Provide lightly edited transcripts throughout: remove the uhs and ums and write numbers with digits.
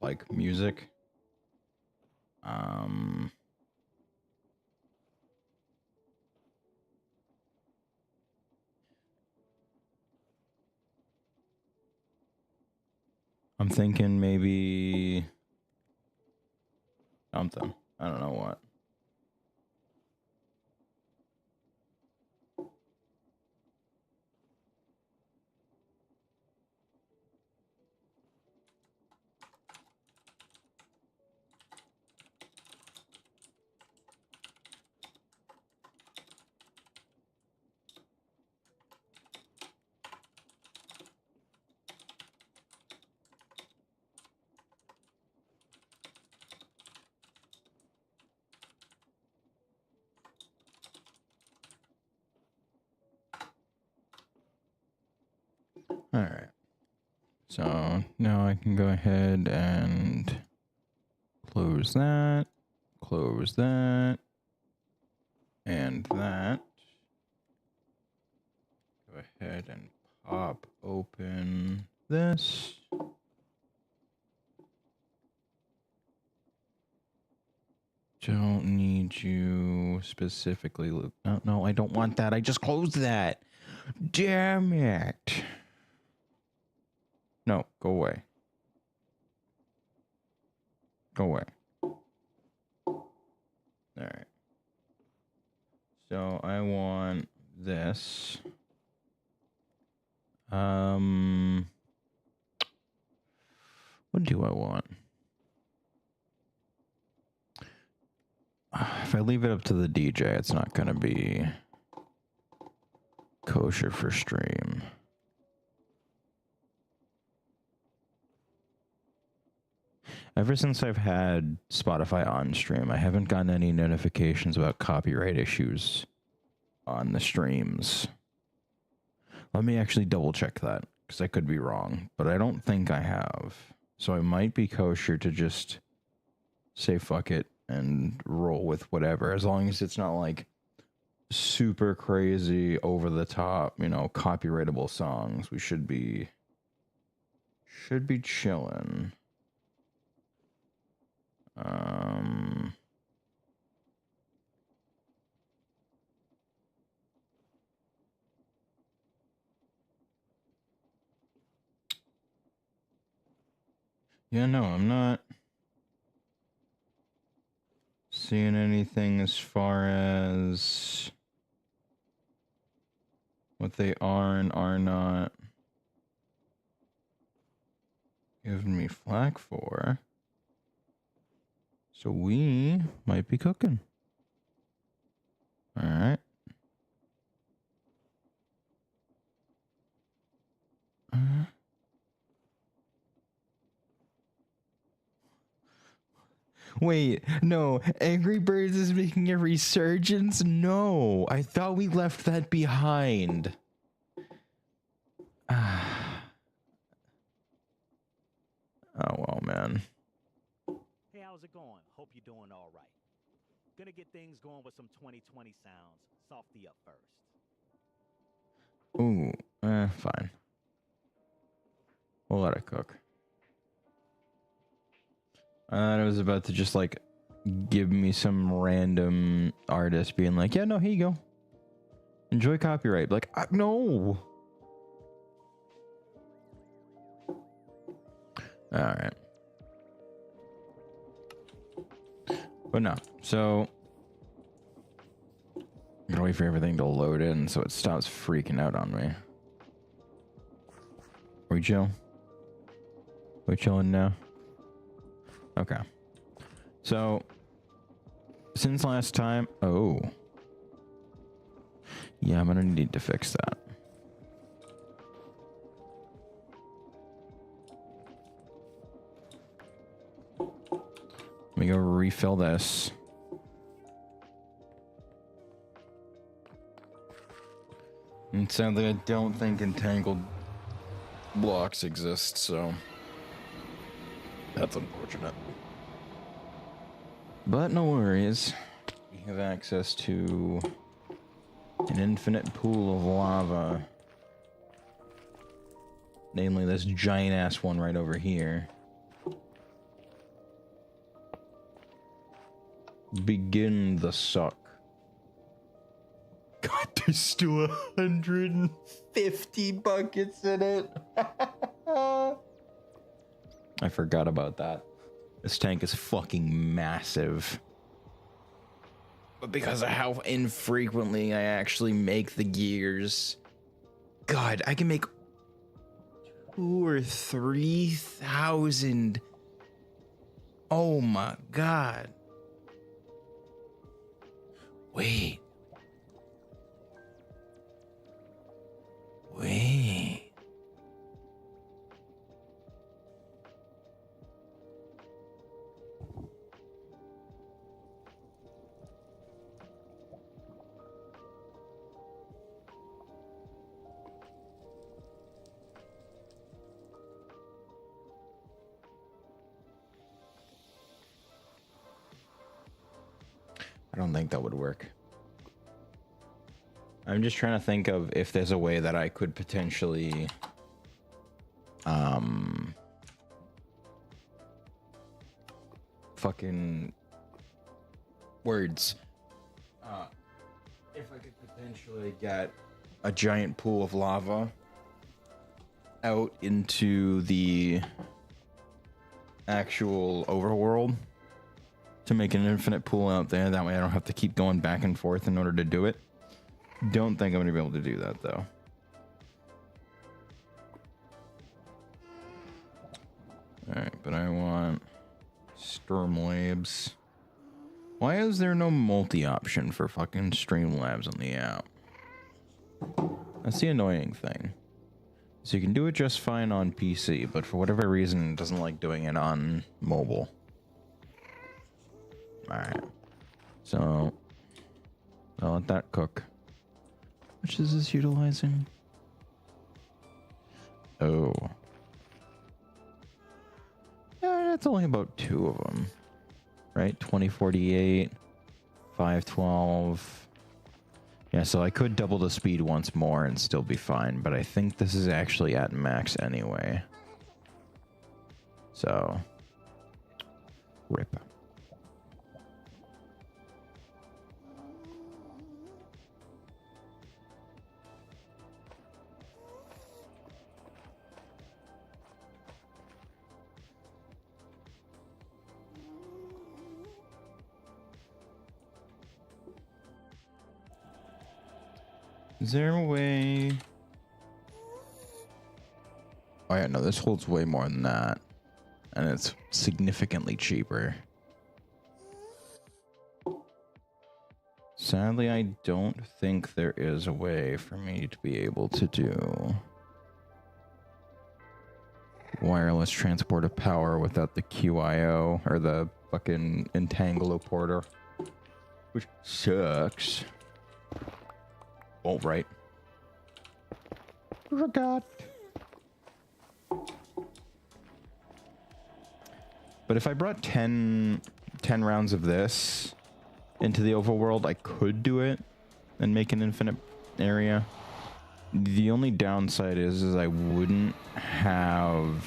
like music. I'm thinking maybe something. I don't know what. All right. So now I can go ahead and close that, and that. Go ahead and pop open this. Don't need you specifically. Oh, no, I don't want that. I just closed that. Damn it. No, go away. Go away. All right. So I want this. What do I want? If I leave it up to the DJ, it's not going to be kosher for stream. Ever since I've had Spotify on stream, I haven't gotten any notifications about copyright issues on the streams. Let me actually double check that, because I could be wrong, but I don't think I have. So it might be kosher to just say fuck it and roll with whatever, as long as it's not like super crazy, over the top, you know, copyrightable songs. We should be chilling. Yeah, no, I'm not seeing anything as far as what they are and are not giving me flack for. So we might be cooking. All right. Wait, no. Angry Birds is making a resurgence? No, I thought we left that behind. Oh, well, man. Hey, how's it going? Hope you're doing all right. Gonna get things going with some 2020 sounds. Softy up first. Ooh, fine. We'll let it cook. I thought it was about to just, like, give me some random artist being like, yeah, no, here you go. Enjoy copyright. Like, no. All right. But no, so I'm gonna wait for everything to load in so it stops freaking out on me. Are we chill? We chilling now? Okay. So since last time, oh yeah, I'm gonna need to fix that. Let me go refill this. And sadly, I don't think entangled blocks exist, so that's unfortunate. But no worries. We have access to an infinite pool of lava. Namely, this giant-ass one right over here. begin the suck. God, there's still 150 buckets in it. I forgot about that. This tank is fucking massive. But because of how infrequently I actually make the gears, God, I can make 2,000 or 3,000. Oh my God. Wait. I don't think that would work. I'm just trying to think of if there's a way that I could potentially fucking words. If I could potentially get a giant pool of lava out into the actual overworld to make an infinite pool out there. That way I don't have to keep going back and forth in order to do it. Don't think I'm going to be able to do that, though. Alright, but I want Streamlabs. Why is there no multi-option for fucking Streamlabs on the app? That's the annoying thing. So you can do it just fine on PC, but for whatever reason, it doesn't like doing it on mobile. Alright. So, I'll let that cook. Which is this utilizing? Oh. Yeah, that's only about 2 of them. Right? 2048, 512. Yeah, so I could double the speed once more and still be fine, but I think this is actually at max anyway. So, rip. Is there a way? Oh yeah, no, this holds way more than that. And it's significantly cheaper. Sadly, I don't think there is a way for me to be able to do wireless transport of power without the QIO or the fucking Entangloporter, which sucks. Oh, right. Forgot. But if I brought 10 rounds of this into the overworld, I could do it and make an infinite area. The only downside is I wouldn't have...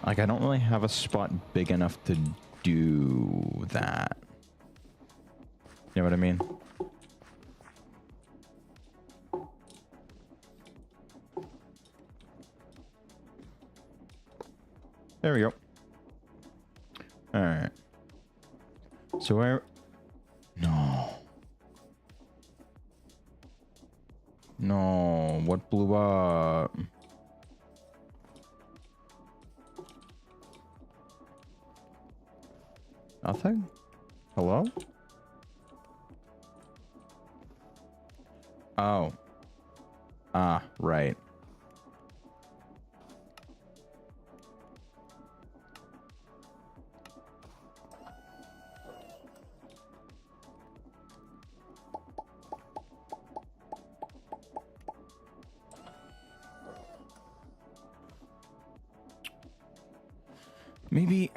Like, I don't really have a spot big enough to do that. You know what I mean? There we go. Alright. So where... No. No. What blew up? Nothing? Hello? Oh. Ah, right. Maybe...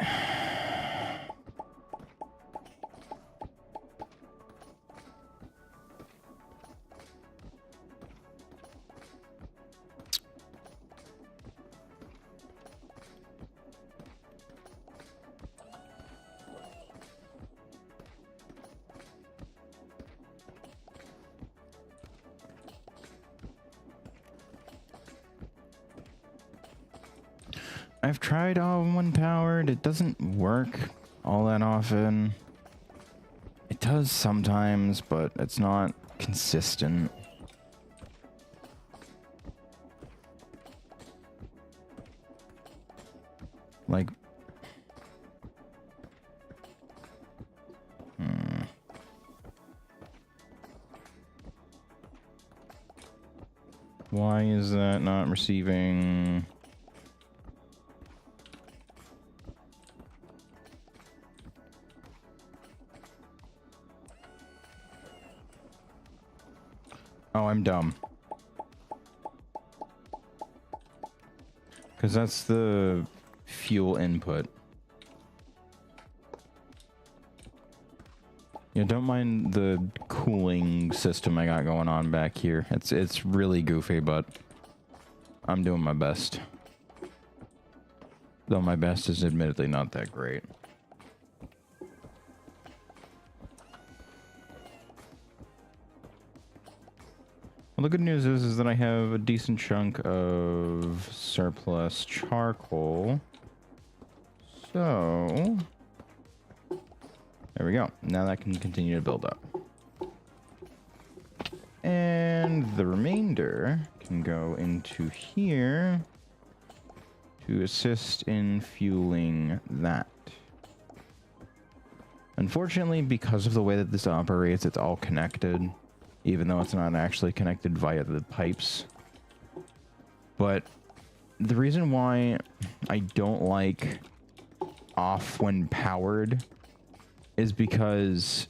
I've tried all-in-one powered. It doesn't work all that often. It does sometimes, but it's not consistent. Like, why is that not receiving? Oh, I'm dumb. Because that's the fuel input. Yeah, don't mind the cooling system I got going on back here. It's really goofy, but I'm doing my best. Though my best is admittedly not that great. Well, the good news is that I have a decent chunk of surplus charcoal. So there we go. Now that can continue to build up. And the remainder can go into here to assist in fueling that. Unfortunately, because of the way that this operates, it's all connected, even though it's not actually connected via the pipes. But the reason why I don't like off when powered is because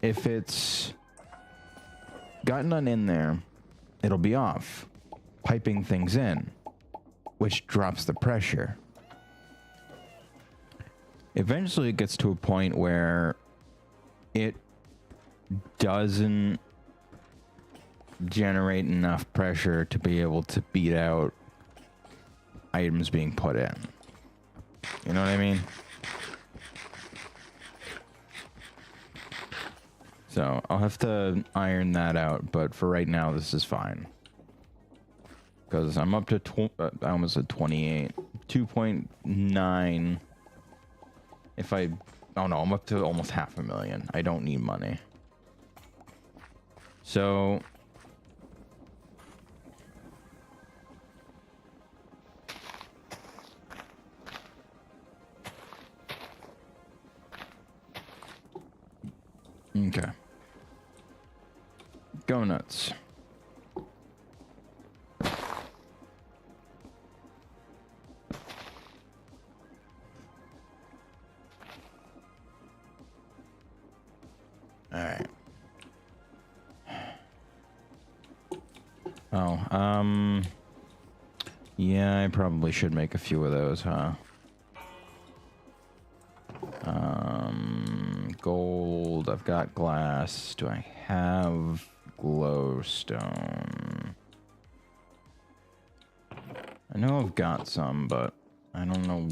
if it's got none in there, it'll be off, piping things in, which drops the pressure. Eventually it gets to a point where it doesn't generate enough pressure to be able to beat out items being put in. You know what I mean? So I'll have to iron that out, but for right now, this is fine. Because I'm up to, I almost said 28. 2.9. If I, oh no, I'm up to almost 500,000. I don't need money. So okay. Go nuts. All right. Oh, yeah, I probably should make a few of those, huh? Gold, I've got glass. Do I have glowstone? I know I've got some, but I don't know.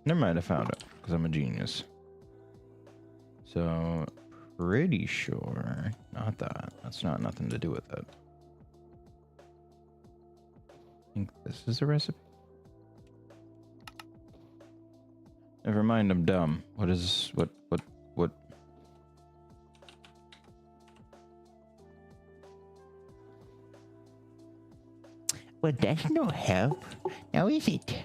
Never mind, I found it, because I'm a genius. So, pretty sure, not that. That's not nothing to do with it. I think this is a recipe. Never mind, I'm dumb. What is, what? Well, that's no help, now is it?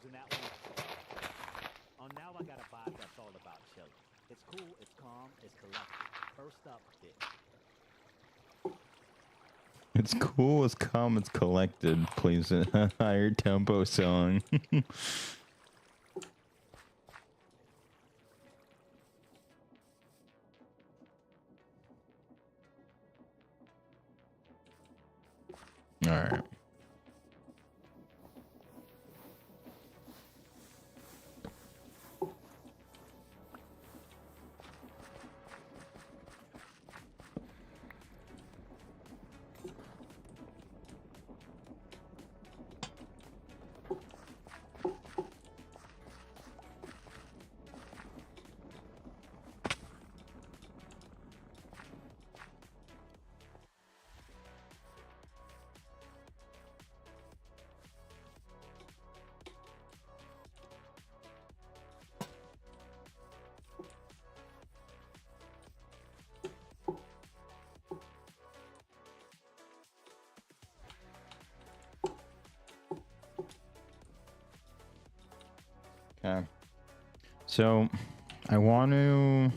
using that one. Oh, now I got a vibe that's all about chilling. It's cool, it's calm, it's collected. First up, this. It's cool, it's calm, it's collected. Please a higher tempo song. All right. Okay. So, I want to...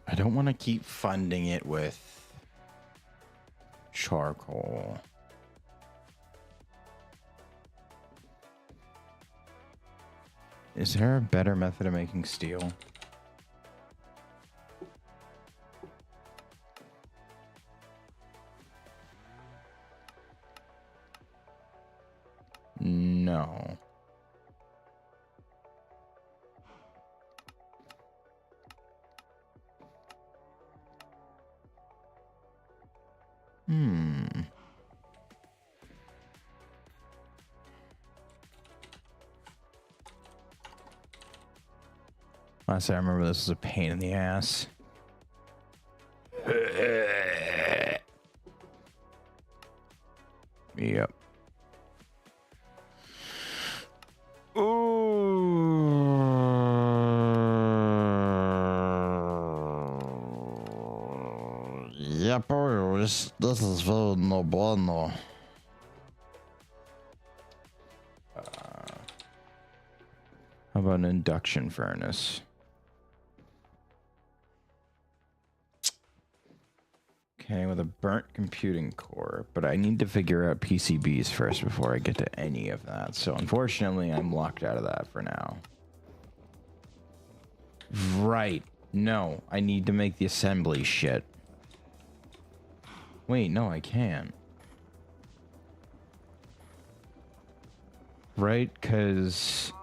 I don't want to keep funding it with charcoal. Is there a better method of making steel? No. Honestly, I remember this was a pain in the ass. Yep. Yep, this is very no bueno. How about an induction furnace? Okay, with a burnt computing core, but I need to figure out PCBs first before I get to any of that. So unfortunately, I'm locked out of that for now. Right. No, I need to make the assembly shit. Wait, no, I can't. Right, because...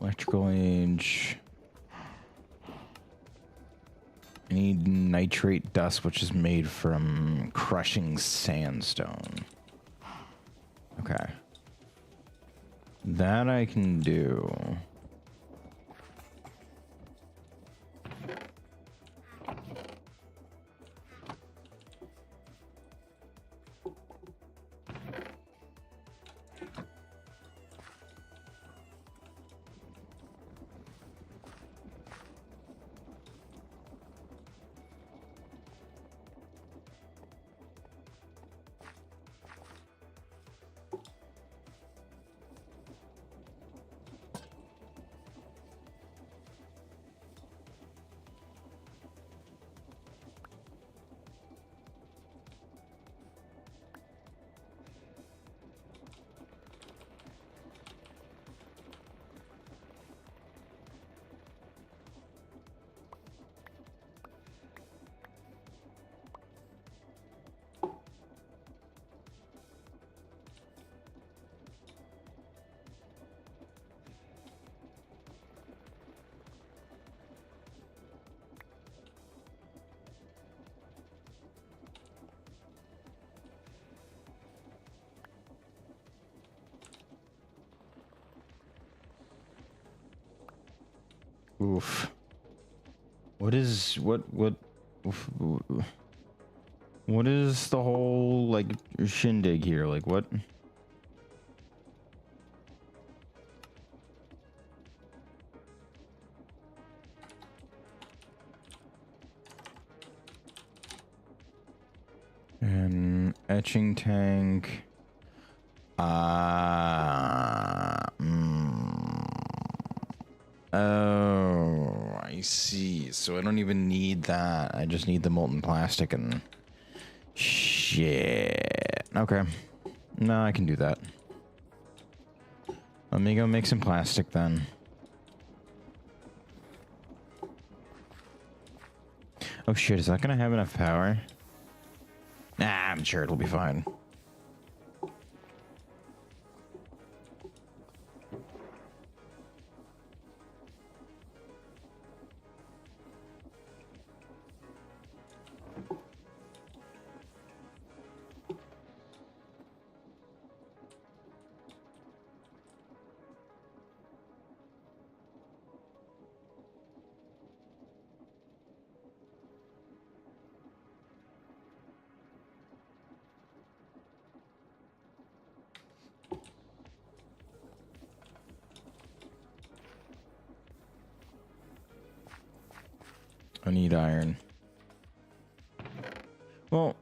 Electrical age. I need nitrate dust, which is made from crushing sandstone. Okay. That I can do. Oof. What is oof, what is the whole like shindig here? Like what? And etching tank. Oh, I see. So I don't even need that. I just need the molten plastic and shit. Okay. No, I can do that. Let me go make some plastic then. Oh shit, is that gonna have enough power? Nah, I'm sure it'll be fine. I need iron. Well,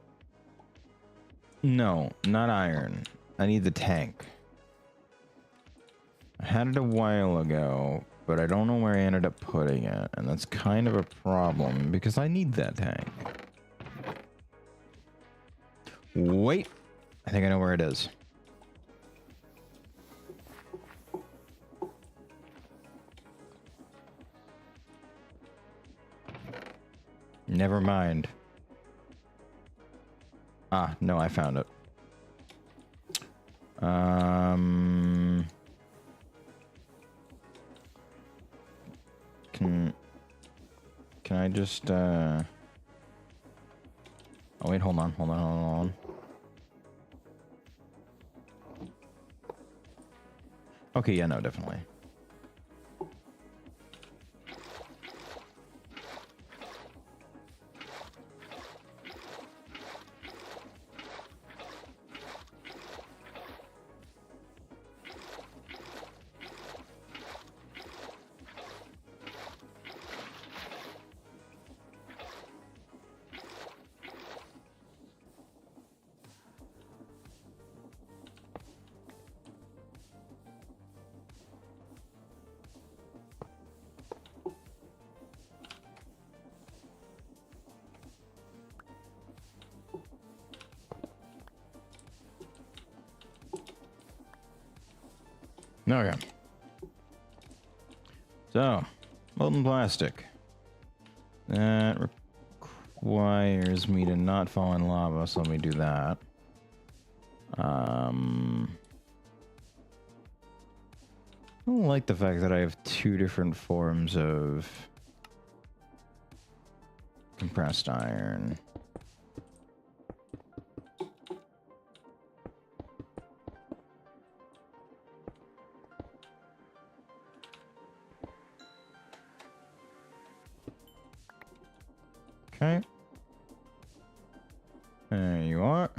no, not iron. I need the tank. I had it a while ago, but I don't know where I ended up putting it, and that's kind of a problem because I need that tank. Wait, I think I know where it is. Never mind. Ah, no, I found it. Can I just, Oh, wait, hold on. Okay, yeah, no, definitely. Okay. So, molten plastic. That requires me to not fall in lava, so let me do that. I don't like the fact that I have two different forms of compressed iron. Okay. There you are.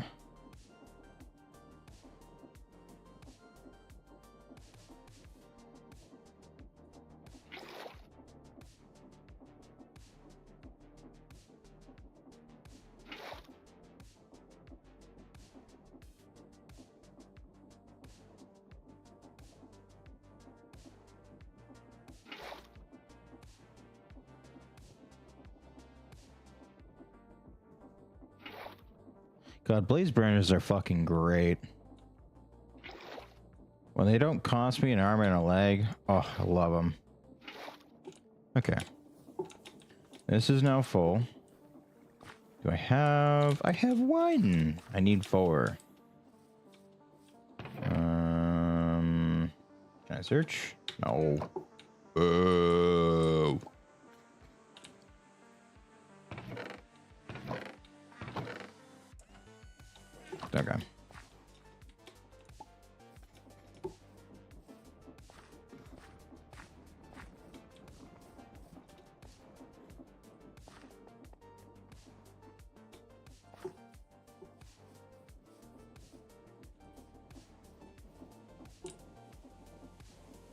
God, blaze burners are fucking great. When they don't cost me an arm and a leg, oh, I love them. Okay. This is now full. Do I have... I have one. I need 4. Can I search? No. Oh. Okay.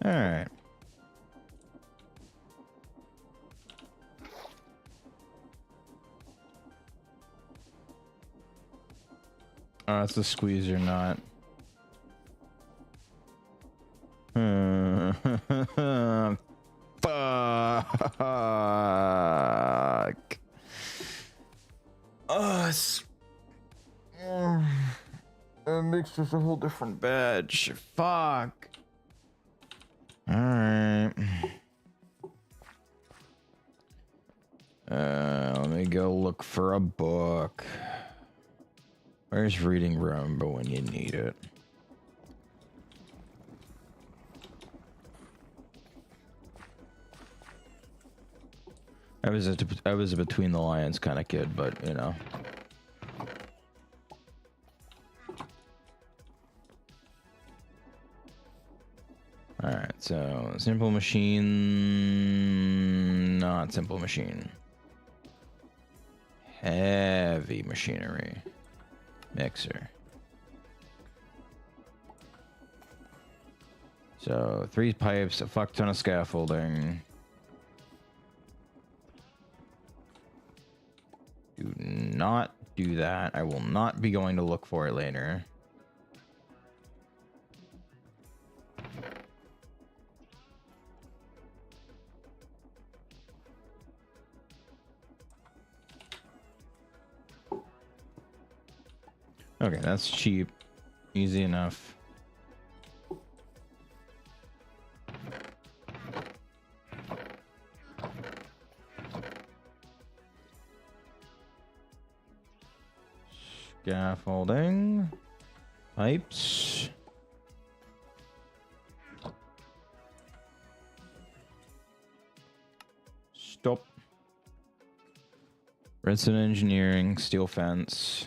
All right. Oh, it's a squeezer knot. Fuck. It makes us a whole different badge. Fuck. Alright. Let me go look for a book. Where's reading room, but when you need it? I was a between the lines kind of kid, but you know. All right, so simple machine, not simple machine. Heavy machinery. Mixer. So 3 pipes, a fuck ton of scaffolding. Do not do that. I will not be going to look for it later. Okay, that's cheap. Easy enough. Scaffolding. Pipes. Stop. Redstone engineering, steel fence.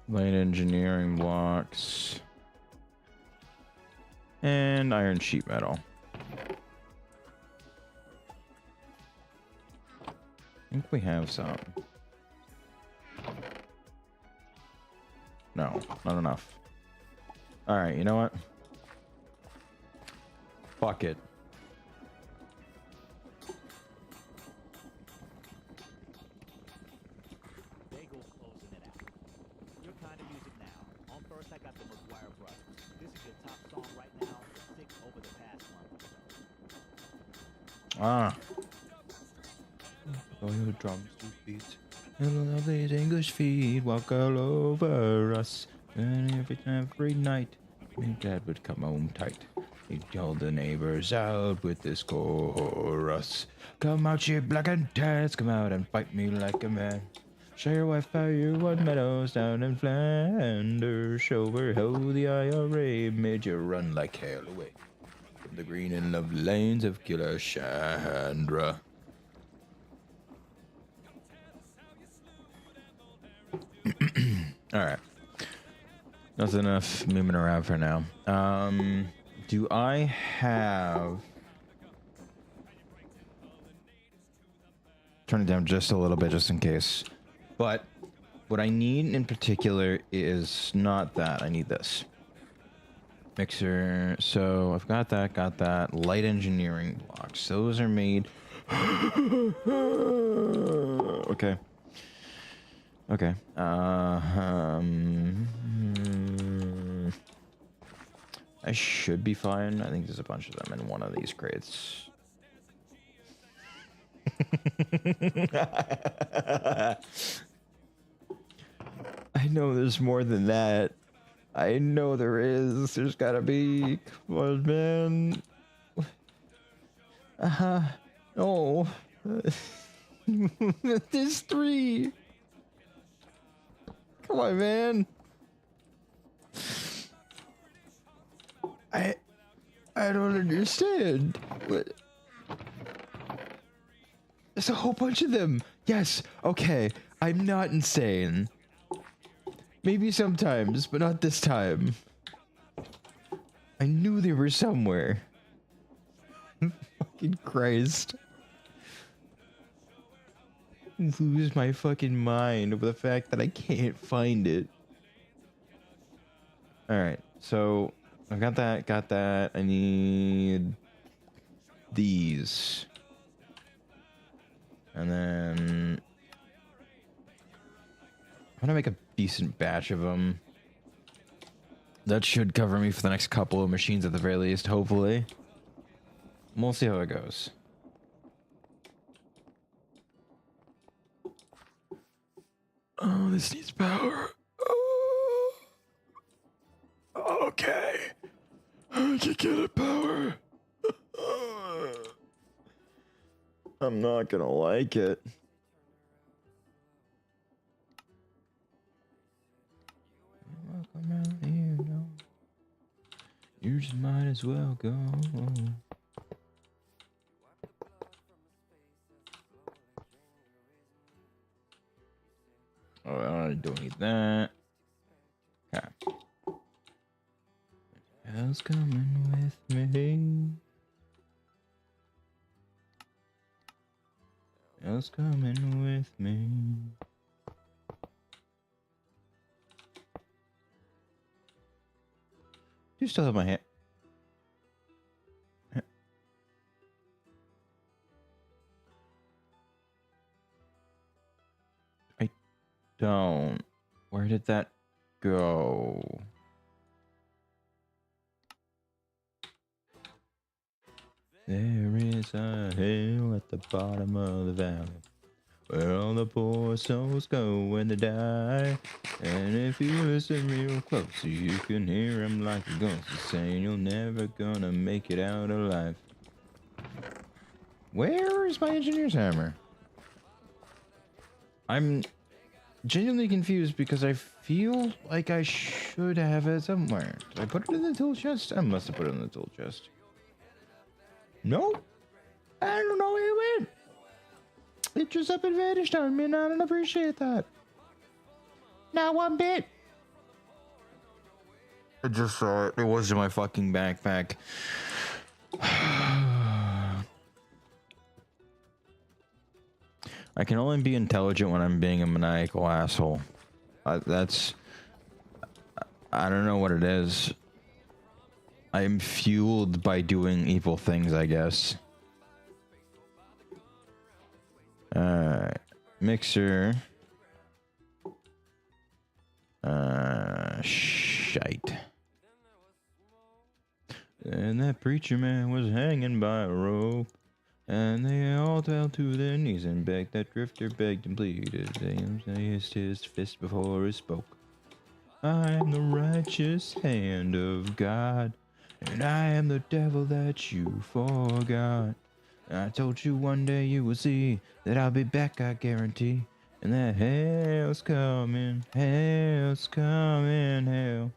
Light engineering blocks. And iron sheet metal. I think we have some. No, not enough. Alright, you know what? Fuck it. Ah. Oh, your drums to beat. And all these English feet walk all over us. And every night, my dad would come home tight. He'd yell the neighbors out with this chorus. Come out, you black and tans, come out and fight me like a man. Show your wife how you won medals down in Flanders. Show her how the IRA made you run like hell away from the green and love lanes of Killer Chandra. Alright. That's enough moving around for now. Do I have... Turn it down just a little bit just in case. But what I need in particular is not that. I need this. Mixer. So I've got that. Light engineering blocks. Those are made. Okay. Okay. I should be fine. I think there's a bunch of them in one of these crates. I know there's more than that. I know there is. There's gotta be. Come on, man. No. There's 3. Come on, man. I don't understand. What? There's a whole bunch of them. Yes. Okay. I'm not insane. Maybe sometimes, but not this time. I knew they were somewhere. Fucking Christ. Lose my fucking mind over the fact that I can't find it. Alright, so I've got that. I need these. And then I'm gonna make a decent batch of them. That should cover me for the next couple of machines at the very least, hopefully. We'll see how it goes. Oh, this needs power. Oh. Okay. I can get it power. I'm not gonna like it. Welcome around here, no. You just might as well go. Oh, I don't need that. Okay. Hell's coming with me. Hell's coming with me. You still have my hand. I don't. Where did that go? There is a hill at the bottom of the valley where all the poor souls go when they die. And if you listen real close, you can hear them like a ghost saying you're never gonna make it out alive. Where is my engineer's hammer? I'm genuinely confused because I feel like I should have it somewhere. Did I put it in the tool chest? I must have put it in the tool chest. No, I don't know where it went. It just up and vanished on me, and I don't appreciate that. Not one bit. I just saw it. It was in my fucking backpack. I can only be intelligent when I'm being a maniacal asshole. I don't know what it is. I am fueled by doing evil things, I guess. Alright. Mixer. Shite. And that preacher man was hanging by a rope. And they all fell to their knees and begged. That drifter begged and pleaded. They raised his fist before he spoke. I am the righteous hand of God. And I am the devil that you forgot. I told you one day you will see that I'll be back, I guarantee. And that hell's coming, hell's coming,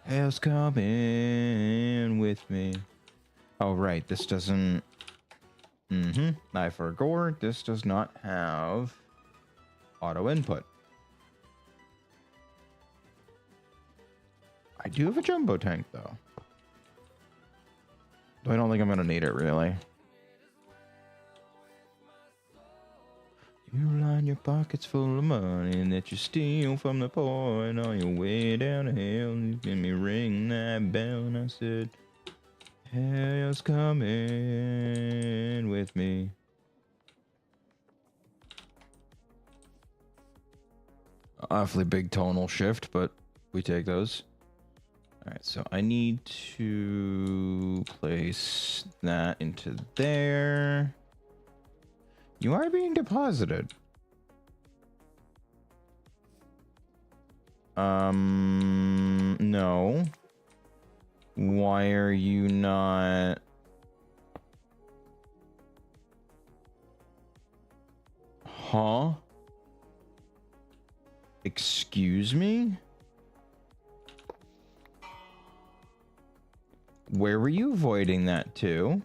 hell's coming with me. Oh, right, this doesn't... I forgot, this does not have auto input. I do have a jumbo tank, though. I don't think I'm gonna need it, really. You line your pockets full of money that you steal from the poor, and on your way down to hell, you give me ring that bell, and I said, hell's coming with me. Awfully big tonal shift, but we take those. Alright, so I need to place that into there. You are being deposited. No. Why are you not... Huh? Excuse me? Where were you voiding that to?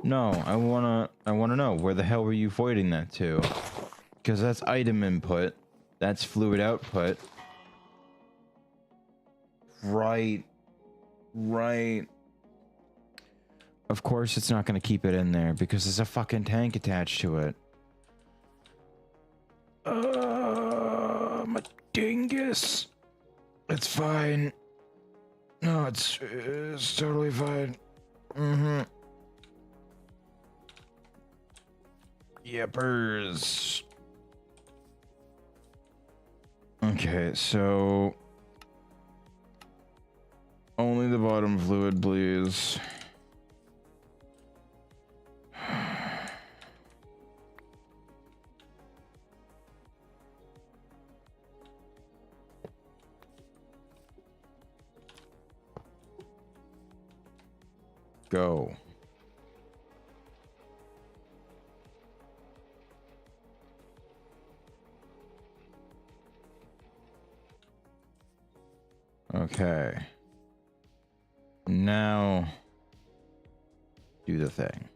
No, I wanna know where the hell were you voiding that to? Because that's item input, that's fluid output. Right. Of course it's not gonna keep it in there because there's a fucking tank attached to it. My dingus. It's fine. No, it's totally fine. Mm-hmm. Yepers. Okay, so only the bottom fluid, please. Go. Okay. Now do the thing.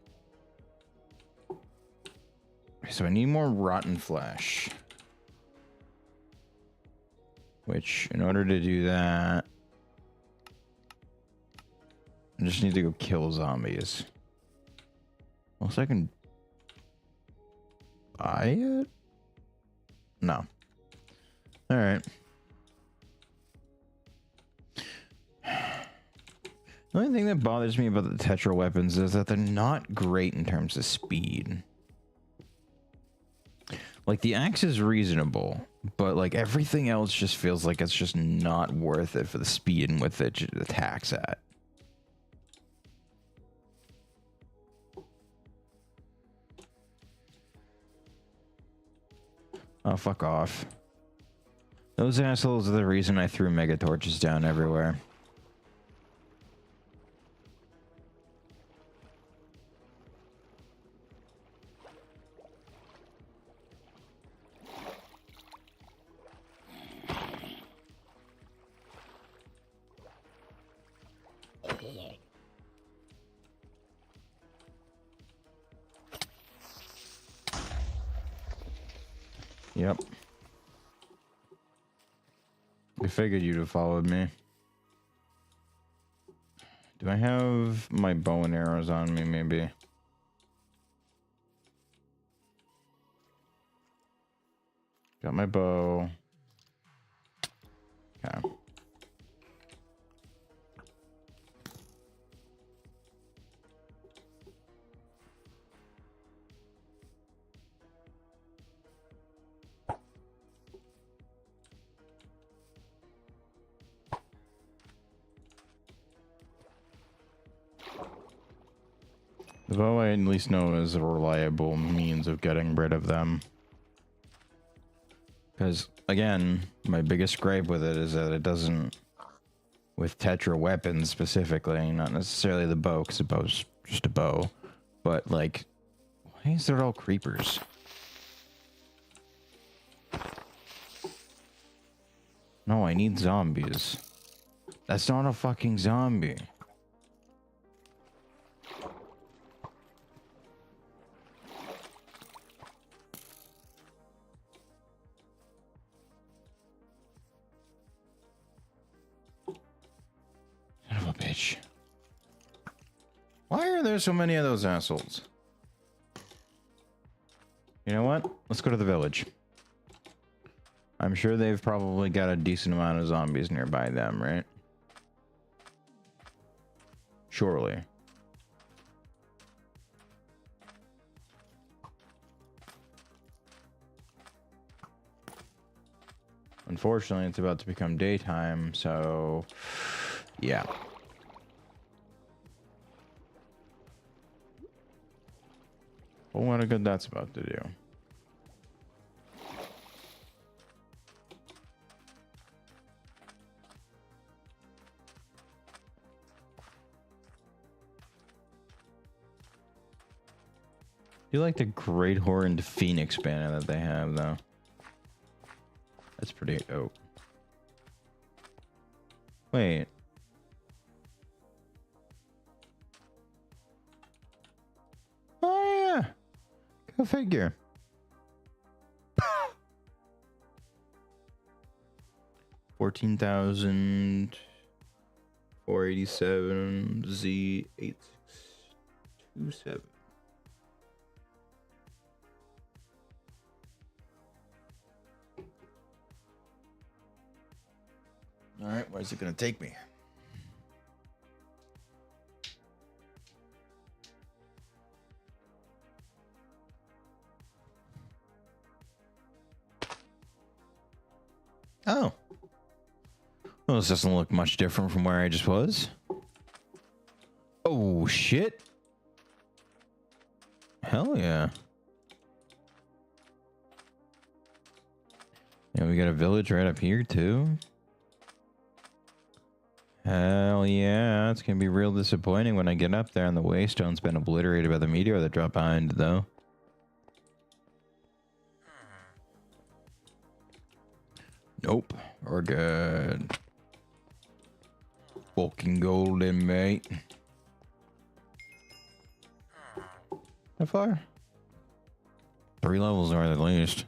So I need more rotten flesh. Which, in order to do that, I just need to go kill zombies. Unless I can buy it? No. Alright. The only thing that bothers me about the Tetra weapons is that they're not great in terms of speed. Like, the axe is reasonable, but like everything else just feels like it's just not worth it for the speed and with it attacks at. Oh, fuck off. Those assholes are the reason I threw mega torches down everywhere. Yep. I figured you'd have followed me. Do I have my bow and arrows on me, maybe? Got my bow. Okay. The bow I at least know is a reliable means of getting rid of them. Because, again, my biggest gripe with it is that it doesn't... With Tetra weapons specifically, not necessarily the bow, because the bow's just a bow. But, like, why is there all creepers? No, I need zombies. That's not a fucking zombie. Son of a bitch. Why are there so many of those assholes? You know what? Let's go to the village. I'm sure they've probably got a decent amount of zombies nearby them, right? Surely. Unfortunately, it's about to become daytime, so... yeah. Well, what a good that's about to do. You like the great horned phoenix banner that they have, though. That's pretty dope. Wait. Go figure. $14,487 Z8627. All right, where's it gonna take me? Oh. Well, this doesn't look much different from where I just was. Oh, shit. Hell yeah. Yeah, we got a village right up here, too. Hell yeah. It's going to be real disappointing when I get up there and the waystone's been obliterated by the meteor that dropped behind, though. Nope. We're good. Fucking golden, mate. How far? 3 levels north at least.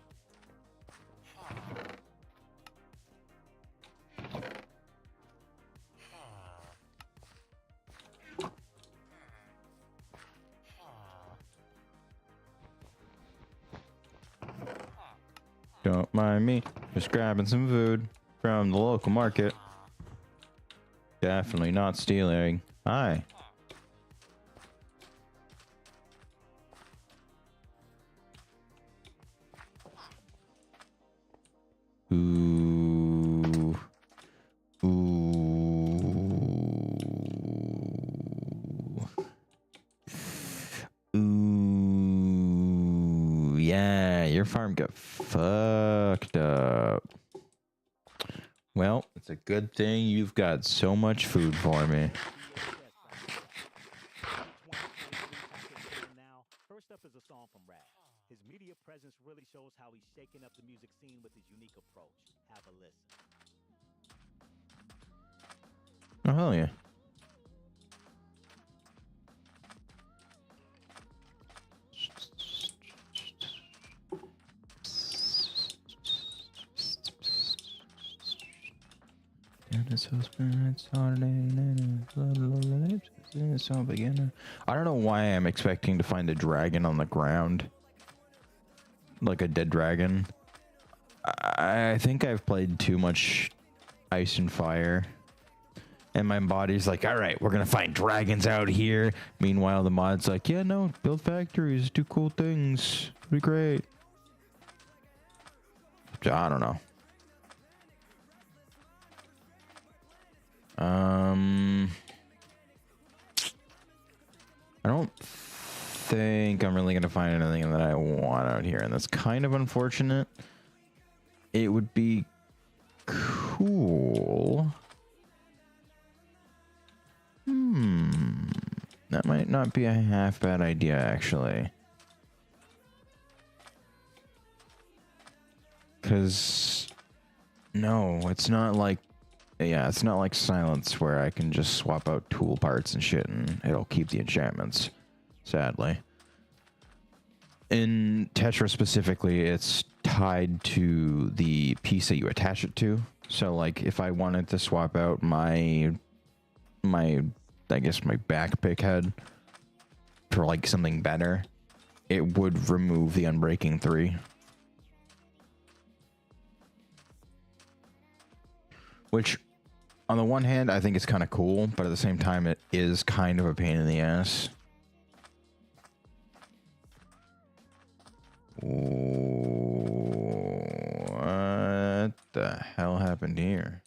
Don't mind me, just grabbing some food from the local market. Definitely not stealing. Hi. Ooh. Ooh. Ooh. Yeah, your farm got fucked up. Well, it's a good thing you've got so much food for me. First up is a song from Rap. His media presence really shows how he's shaking up the music scene with his unique approach. Have a listen. Oh, hell yeah. I don't know why I'm expecting to find a dragon on the ground. Like a dead dragon. I think I've played too much Ice and Fire. And my body's like, all right, we're going to find dragons out here. Meanwhile, the mod's like, yeah, no, build factories, do cool things. It'll be great. I don't know. I don't think I'm really going to find anything that I want out here, and that's kind of unfortunate. It would be cool. That might not be a half bad idea, actually. Because, no, it's not like, yeah, it's not like Silence where I can just swap out tool parts and shit and it'll keep the enchantments, sadly. In Tetra specifically, it's tied to the piece that you attach it to. So, like, if I wanted to swap out my I guess my back pick head for, like, something better, it would remove the Unbreaking 3. Which, on the one hand, I think it's kind of cool, but at the same time, it is kind of a pain in the ass. What the hell happened here?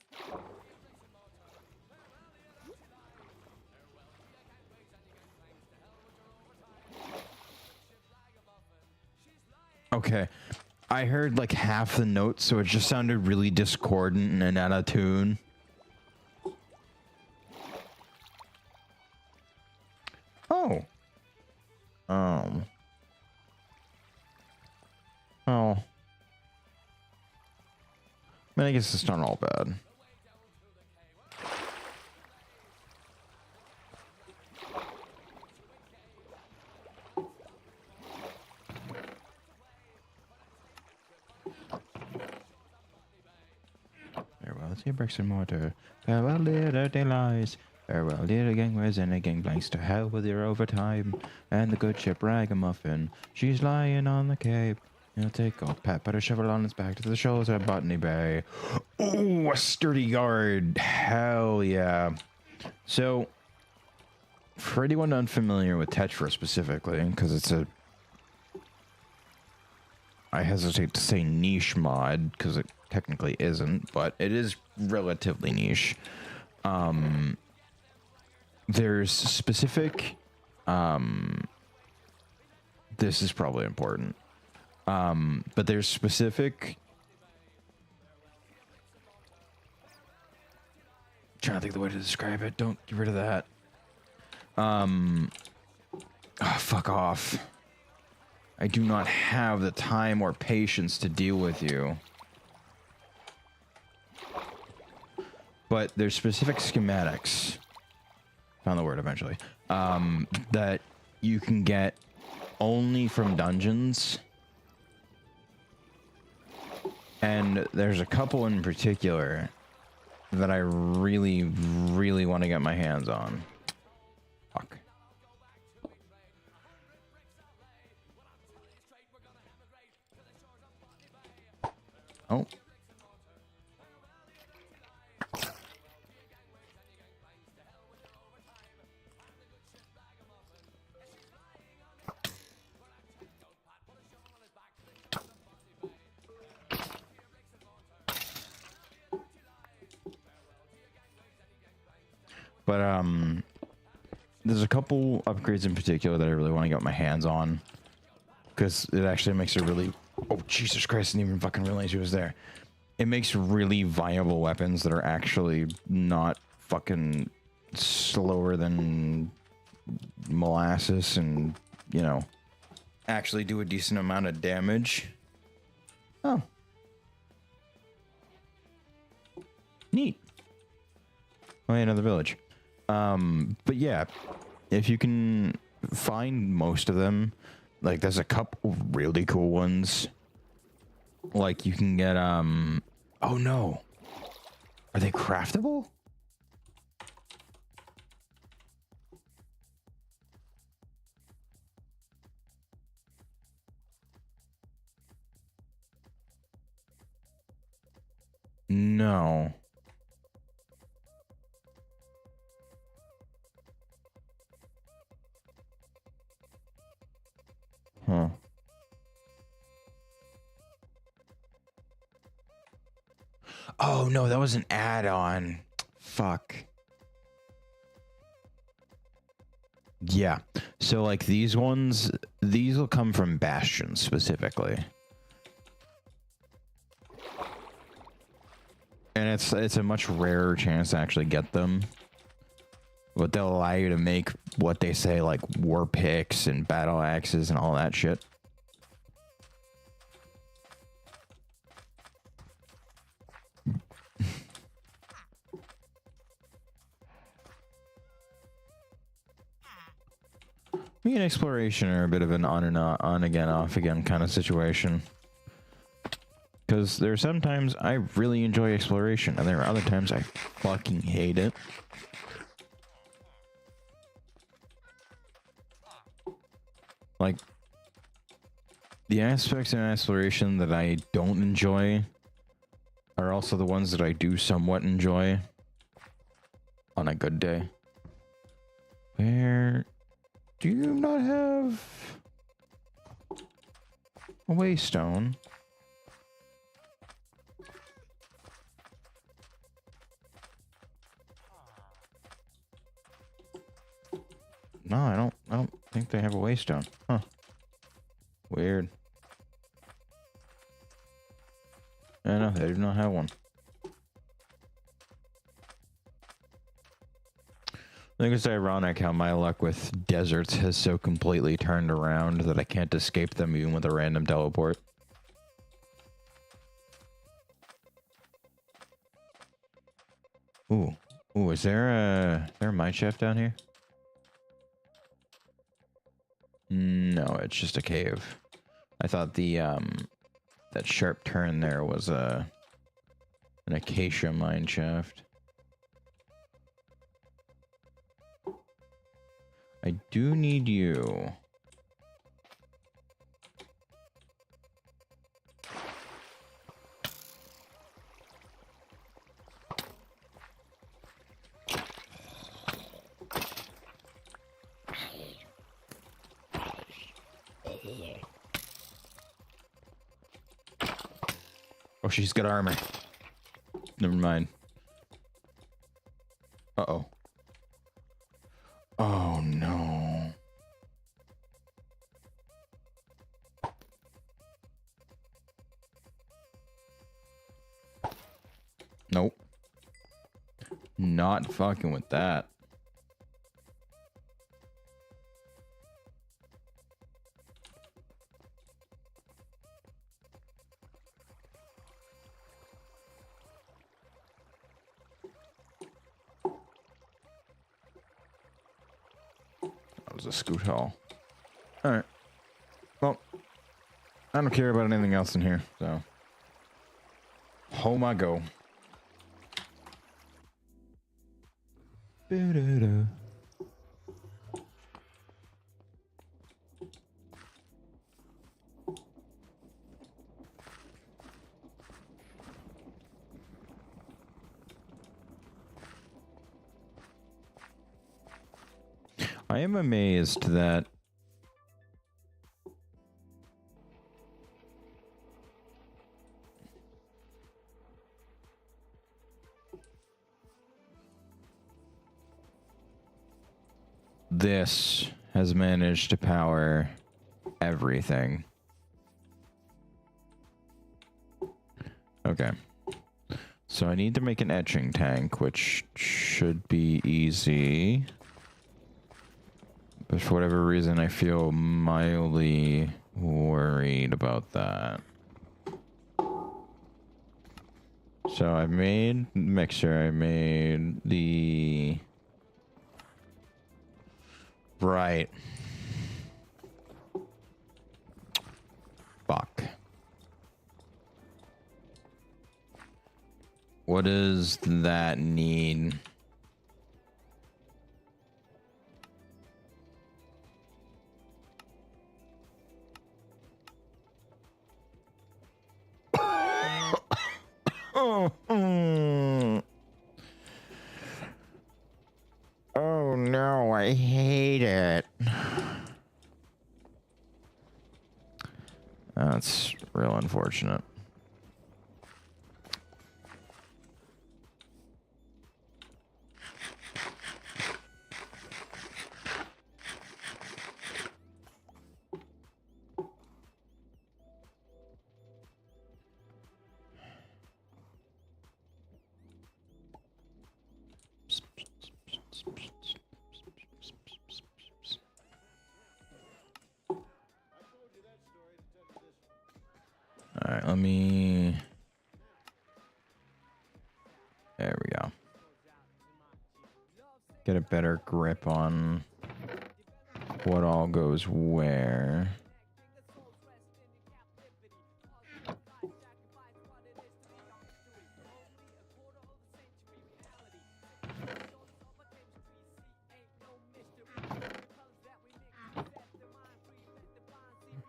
Okay, I heard like half the notes, so it just sounded really discordant and out of tune. Oh. Oh. I mean, I guess it's not all bad. your bricks and mortar. Farewell, dear dirty lies. Farewell, dear gangways and a gangblanks. To hell with your overtime. And the good ship Ragamuffin. She's lying on the cape. He'll take old Pat, put a shovel on his back to the shoals at Botany Bay. Oh, a sturdy guard. Hell yeah. So, for anyone unfamiliar with Tetra specifically, because it's a... I hesitate to say niche mod, because it technically isn't, but it is relatively niche. There's specific... this is probably important. But there's specific... trying to think of the way to describe it. Don't get rid of that. Oh, fuck off. I do not have the time or patience to deal with you. But there's specific schematics. Found the word eventually. That you can get only from dungeons. And there's a couple in particular that I really, really want to get my hands on. Fuck. Oh. But, there's a couple upgrades in particular that I really want to get my hands on. Because it actually makes a really... Oh, Jesus Christ, I didn't even fucking realize he was there. It makes really viable weapons that are actually not fucking slower than molasses and, you know, actually do a decent amount of damage. Oh. Neat. Oh, yeah, another village. But yeah, if you can find most of them, like there's a couple really cool ones. Like you can get, oh no. Are they craftable? No. Huh. Oh, no, that was an add-on. Fuck. Yeah. So, like, these ones, these will come from Bastions specifically. And it's a much rarer chance to actually get them. But they'll allow you to make what they say, like, war picks and battle axes and all that shit. Me and exploration are a bit of an on and on again, off again kind of situation. Because there are sometimes I really enjoy exploration, and there are other times I fucking hate it. Like, the aspects in exploration that I don't enjoy are also the ones that I do somewhat enjoy on a good day. Where do you not have a waystone? No, I don't think they have a waystone. Huh. Weird. I know, they do not have one. I think it's ironic how my luck with deserts has so completely turned around that I can't escape them even with a random teleport. Ooh. Ooh, is there a mine shaft down here? No, it's just a cave. I thought the that sharp turn there was a An acacia mine shaft. I do need you. Oh, she's got armor. Never mind. Uh-oh. Oh, no. Nope. Not fucking with that. That was a scoot haul. Alright. Well, I don't care about anything else in here, so. Home I go. Ba-da-da. I am amazed that this has managed to power everything. Okay. So I need to make an etching tank, which should be easy. But for whatever reason, I feel mildly worried about that. So I made mixer, I made the... Right. Fuck. What does that need? Oh, oh no, I hate it. That's real unfortunate. All right, let me... There we go. Get a better grip on what all goes where.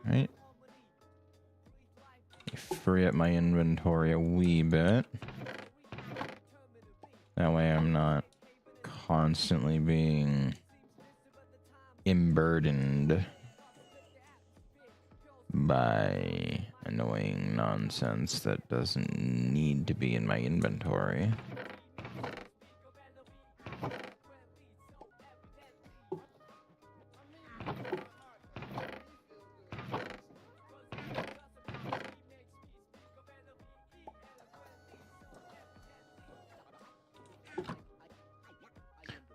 Right. Free up my inventory a wee bit. That way I'm not constantly being burdened by annoying nonsense that doesn't need to be in my inventory.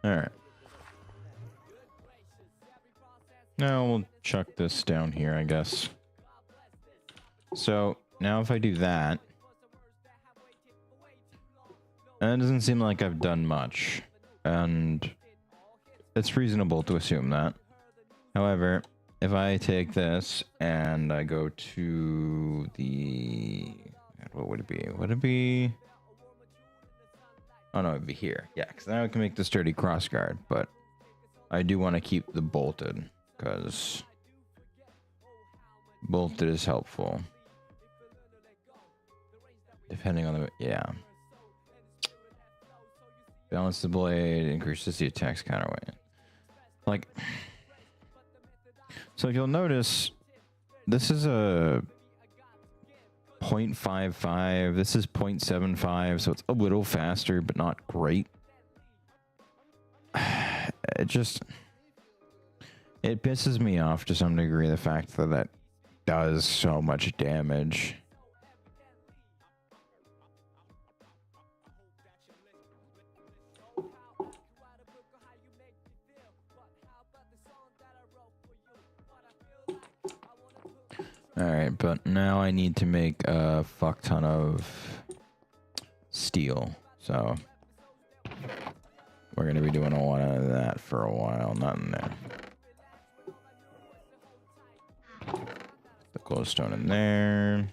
Alright. Now we'll chuck this down here, I guess. So, now if I do that... And it doesn't seem like I've done much. And it's reasonable to assume that. However, if I take this and I go to the... What would it be? Would it be... Oh no, it'd be here. Yeah, because now I can make the sturdy crossguard, but I do want to keep the bolted because bolted is helpful. Depending on the, yeah. Balance the blade, increases the attack's counterweight. Like, so you'll notice this is a 0.55, this is 0.75, so it's a little faster, but not great. It pisses me off to some degree, the fact that that does so much damage. Alright, but now I need to make a fuck ton of steel, so we're going to be doing a lot of that for a while, not in there. The glowstone in there.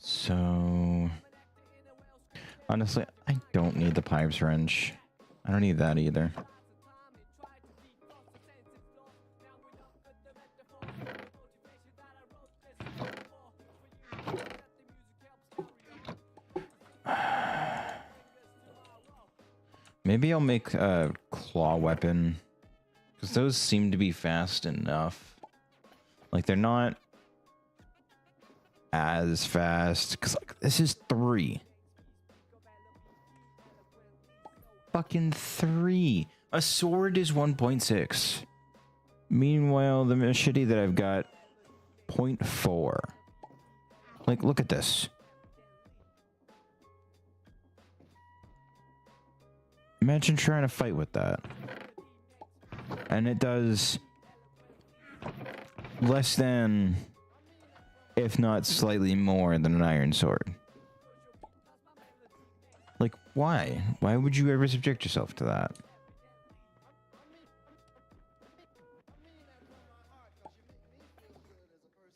So, honestly, I don't need the pipes wrench. I don't need that either. Maybe I'll make a claw weapon, because those seem to be fast enough. Like, they're not as fast, because like, this is 3. Fucking 3. A sword is 1.6. Meanwhile, the machete that I've got 0.4. Like, look at this. Imagine trying to fight with that. And it does less than, if not slightly more than an iron sword. Like, why? Why would you ever subject yourself to that?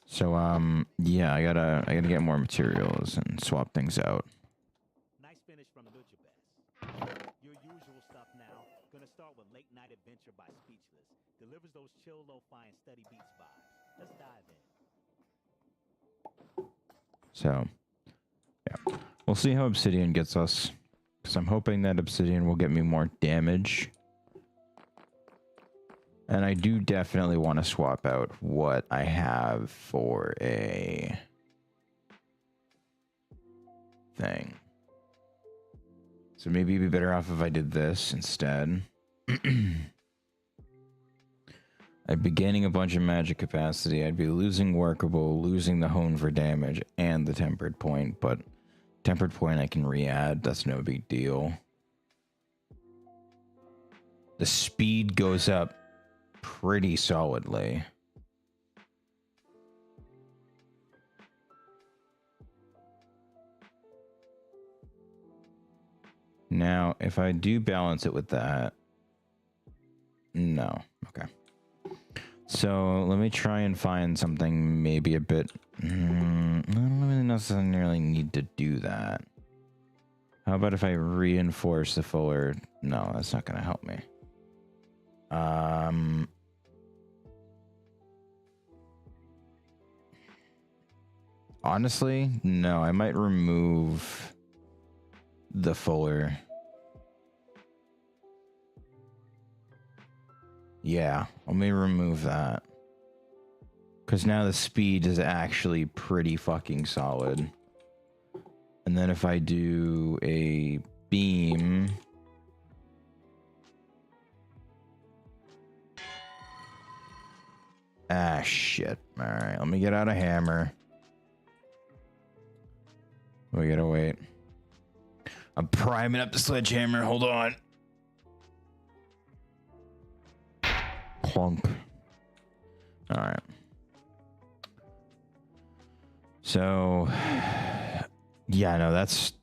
So, yeah, I gotta get more materials and swap things out. Nice finish from Lucha. Your usual stuff now. Gonna start with Late Night Adventure by Speechless. Delivers those chill, lo-fi, and steady beats vibes. Let's dive in. So, yeah. We'll see how Obsidian gets us. Because I'm hoping that Obsidian will get me more damage. And I do definitely want to swap out what I have for a thing. So maybe it'd be better off if I did this instead. I'd be gaining a bunch of magic capacity. I'd be losing workable, losing the hone for damage, and the tempered point. But tempered point I can re-add. That's no big deal. The speed goes up pretty solidly. Now, if I do balance it with that, no. Okay. So let me try and find something maybe a bit. I don't really necessarily need to do that. How about if I reinforce the fuller? No, that's not going to help me. Honestly, no, I might remove the fuller. Yeah, let me remove that. Because now the speed is actually pretty fucking solid. And then if I do a beam... Ah, shit. Alright, let me get out a hammer. We gotta wait. I'm priming up the sledgehammer. Hold on. Clunk. Alright. So... Yeah, no, that's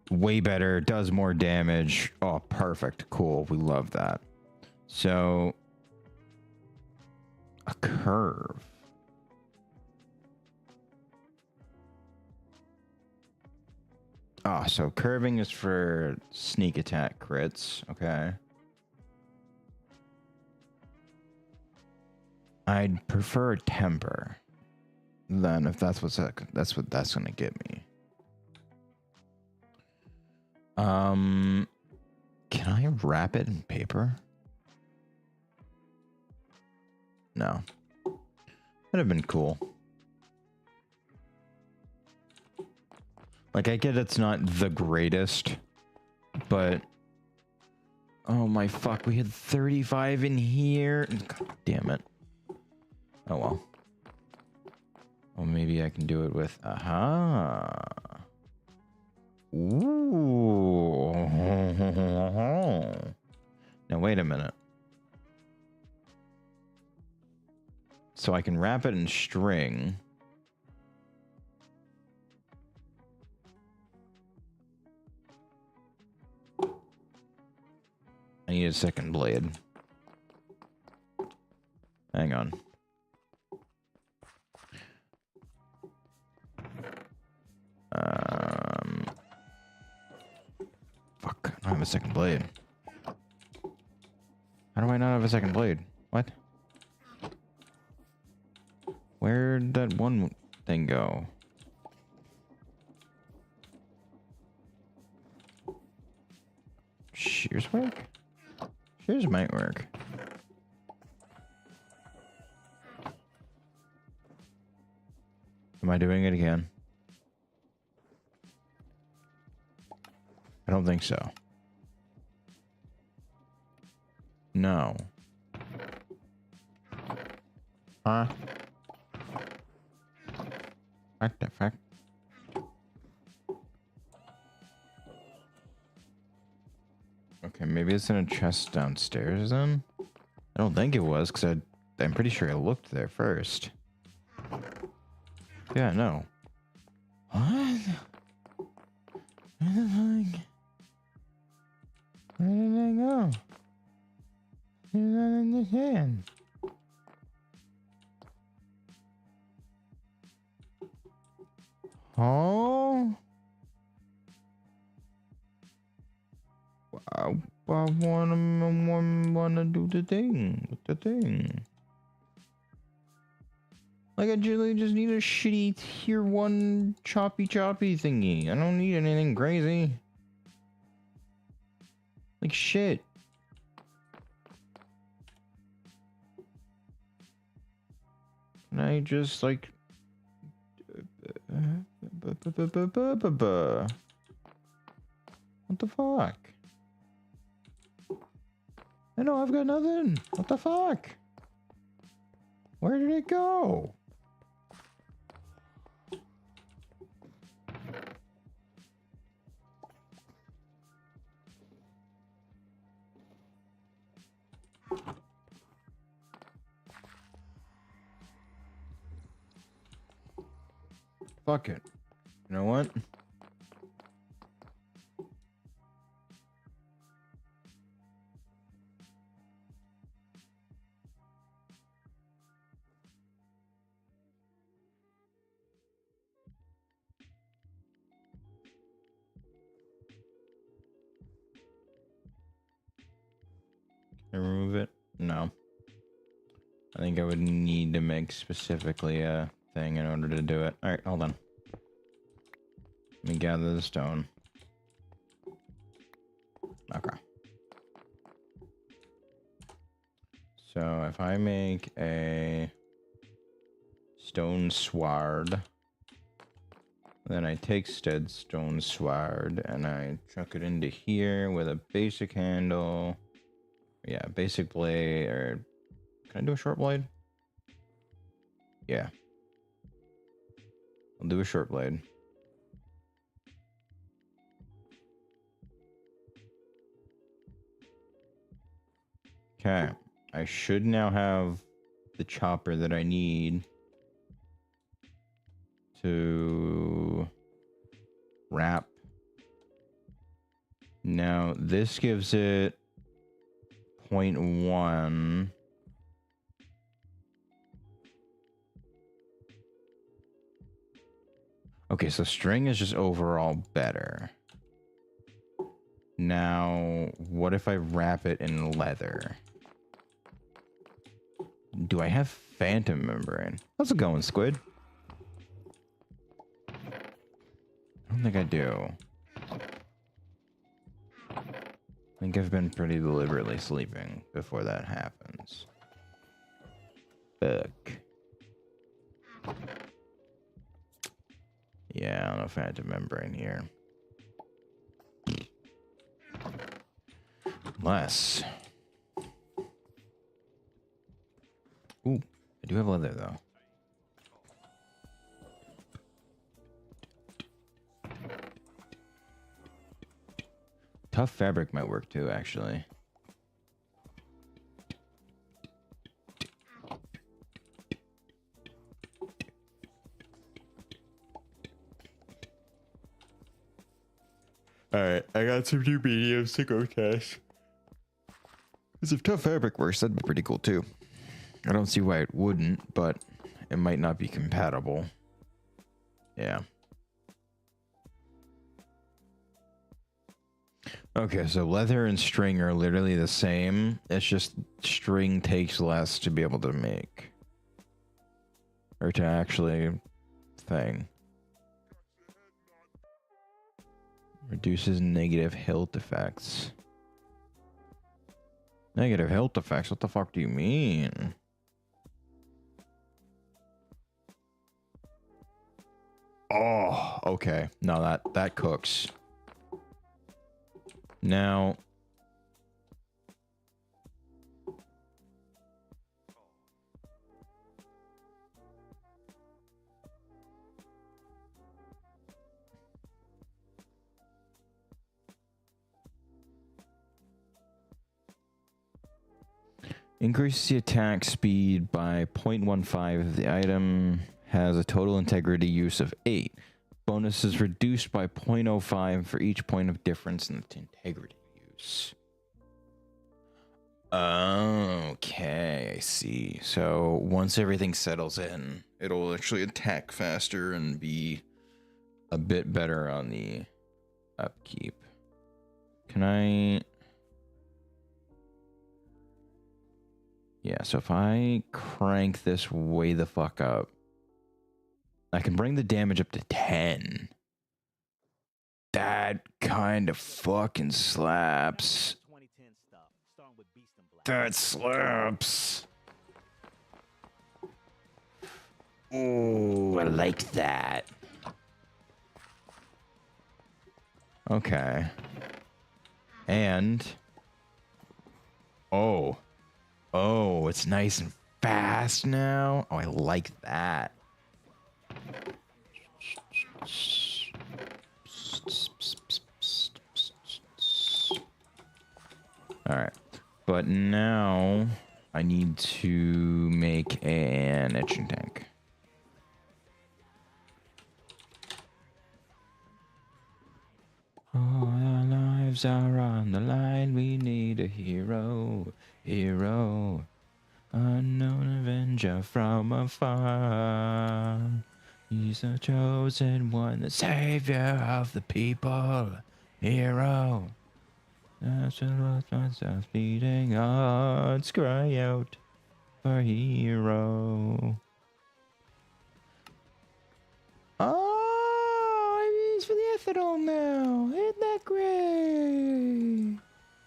Way better, does more damage. Oh, perfect. Cool. We love that. So, a curve. Oh, so curving is for sneak attack crits. Okay. I'd prefer temper. Then, if that's what that's gonna get me. Can I wrap it in paper? No. That'd have been cool. Like, I get it's not the greatest, but... Oh my fuck, we had 35 in here. God damn it. Oh well. Well, maybe I can do it with... Aha. Ooh. Now, wait a minute. So I can wrap it in string. I need a second blade. Hang on. Fuck, I don't have a second blade. How do I not have a second blade? What? Where'd that one thing go? Shears work? Shears might work. Am I doing it again? I don't think so. No. Huh? What the fuck? Okay, maybe it's in a chest downstairs then? I don't think it was, because I'm pretty sure I looked there first. Yeah, no. What? Where the fuck? Where did I go? I don't understand. Oh? I wanna do the thing. Like, I really just need a shitty tier 1 choppy thingy. I don't need anything crazy. Like, shit. And I just, like... What the fuck? I know, I've got nothing. What the fuck? Where did it go? Fuck it. You know what? Can I remove it? No. I think I would need to make specifically a thing in order to do it. Alright, hold on. Let me gather the stone. Okay. So if I make a stone sword, then I take said stone sword and I chuck it into here with a basic handle. Yeah, basic blade, or can I do a short blade? Yeah. I'll do a short blade. Okay. I should now have the chopper that I need to wrap Now, this gives it 0.1. Okay, so string is just overall better. Now, what if I wrap it in leather? Do I have phantom membrane? How's it going, Squid? I don't think I do. I think I've been pretty deliberately sleeping before that happens. Fuck. Yeah, I don't know if I had phantom membrane here. Less. Ooh, I do have leather though. Tough fabric might work too, actually. Alright, I got some new mediums to go test. Because if tough fabric works, that'd be pretty cool too. I don't see why it wouldn't, but it might not be compatible. Yeah. Okay, so leather and string are literally the same. It's just string takes less to be able to make. Or to actually thing. Reduces negative hilt effects. Negative hilt effects? What the fuck do you mean? Oh, okay. No, that cooks. Now, increases the attack speed by 0.15. The item has a total integrity use of 8. Bonus is reduced by 0.05 for each point of difference in the integrity use. Okay, I see. So once everything settles in, it'll actually attack faster and be a bit better on the upkeep. Can I... Yeah, so if I crank this way the fuck up, I can bring the damage up to 10. That kind of fucking slaps. 2010 stuff, starting with Beast and Black. That slaps. Ooh, I like that. Okay. And... Oh, it's nice and fast now. Oh, I like that. All right, but now I need to make an etching tank. All our lives are on the line. We need a hero, unknown avenger from afar. He's the chosen one, the savior of the people, hero. That's what myself beating odds. Cry out for hero. Oh, I'm used for the ethanol now. Isn't that great?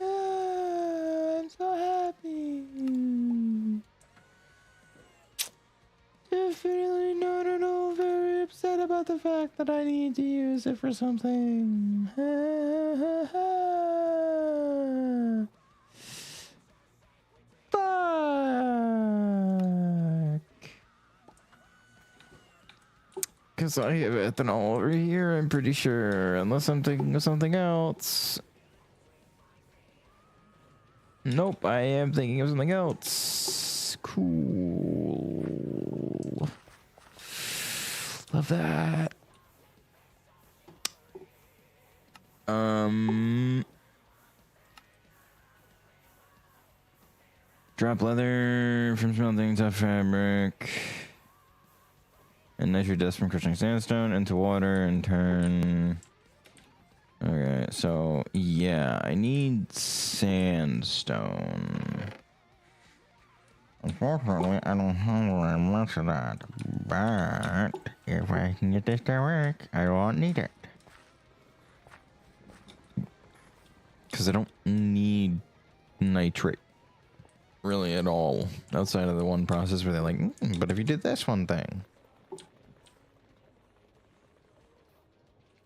I'm so happy. Definitely not at all very upset about the fact that I need to use it for something. Fuck. Because I have ethanol over here, I'm pretty sure. Unless I'm thinking of something else. Nope, I am thinking of something else. Cool. Love that. Drop leather from smelting tough fabric. And nitro dust from crushing sandstone into water and turn. Okay, so yeah, I need sandstone. Unfortunately, I don't have very much of that. But if I can get this to work, I won't need it. Because I don't need nitrate really at all. Outside of the one process where they're like, but if you did this one thing.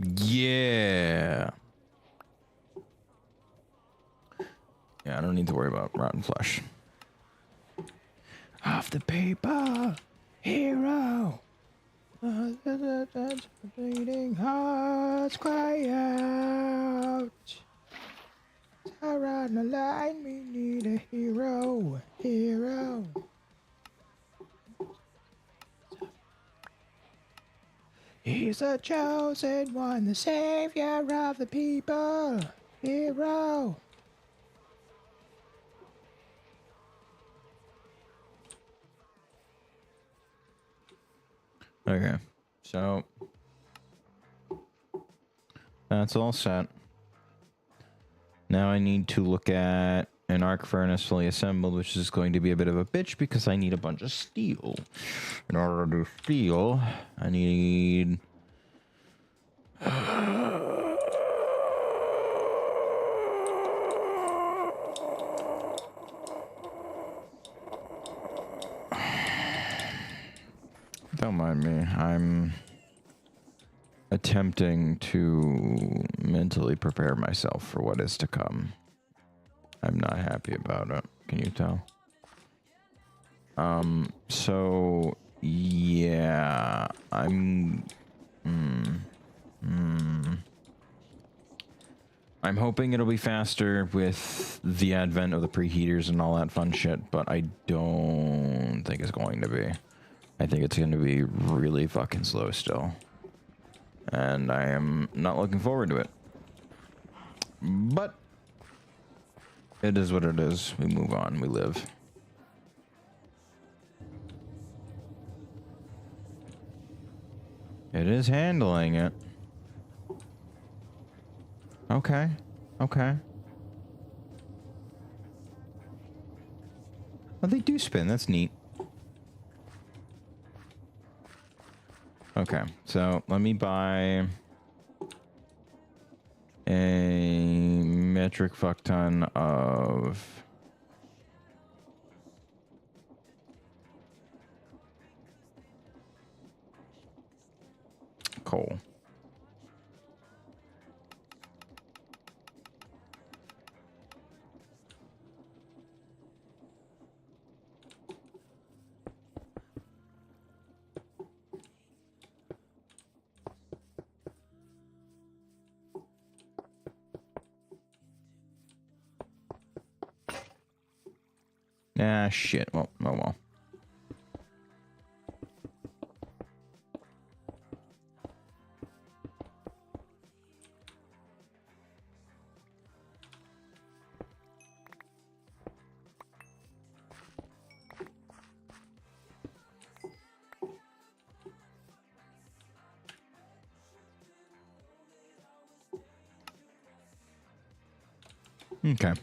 Yeah. Yeah, I don't need to worry about rotten flesh. Off the paper, hero. Bleeding hearts cry out. Around the line, we need a hero, hero. He's the chosen one, the savior of the people, hero. Okay, so that's all set. Now I need to look at an arc furnace fully assembled, which is going to be a bit of a bitch because I need a bunch of steel. In order to do steel, I need... Don't mind me. I'm attempting to mentally prepare myself for what is to come. I'm not happy about it. Can you tell? So yeah, I'm hoping it'll be faster with the advent of the preheaters and all that fun shit, but I don't think it's going to be. I think it's going to be really fucking slow still. And I am not looking forward to it. But it is what it is. We move on. We live. It is handling it. Okay. Okay. Oh, they do spin. That's neat. Okay, so let me buy a metric fuck ton of coal. Ah, shit. Well, oh well. Okay.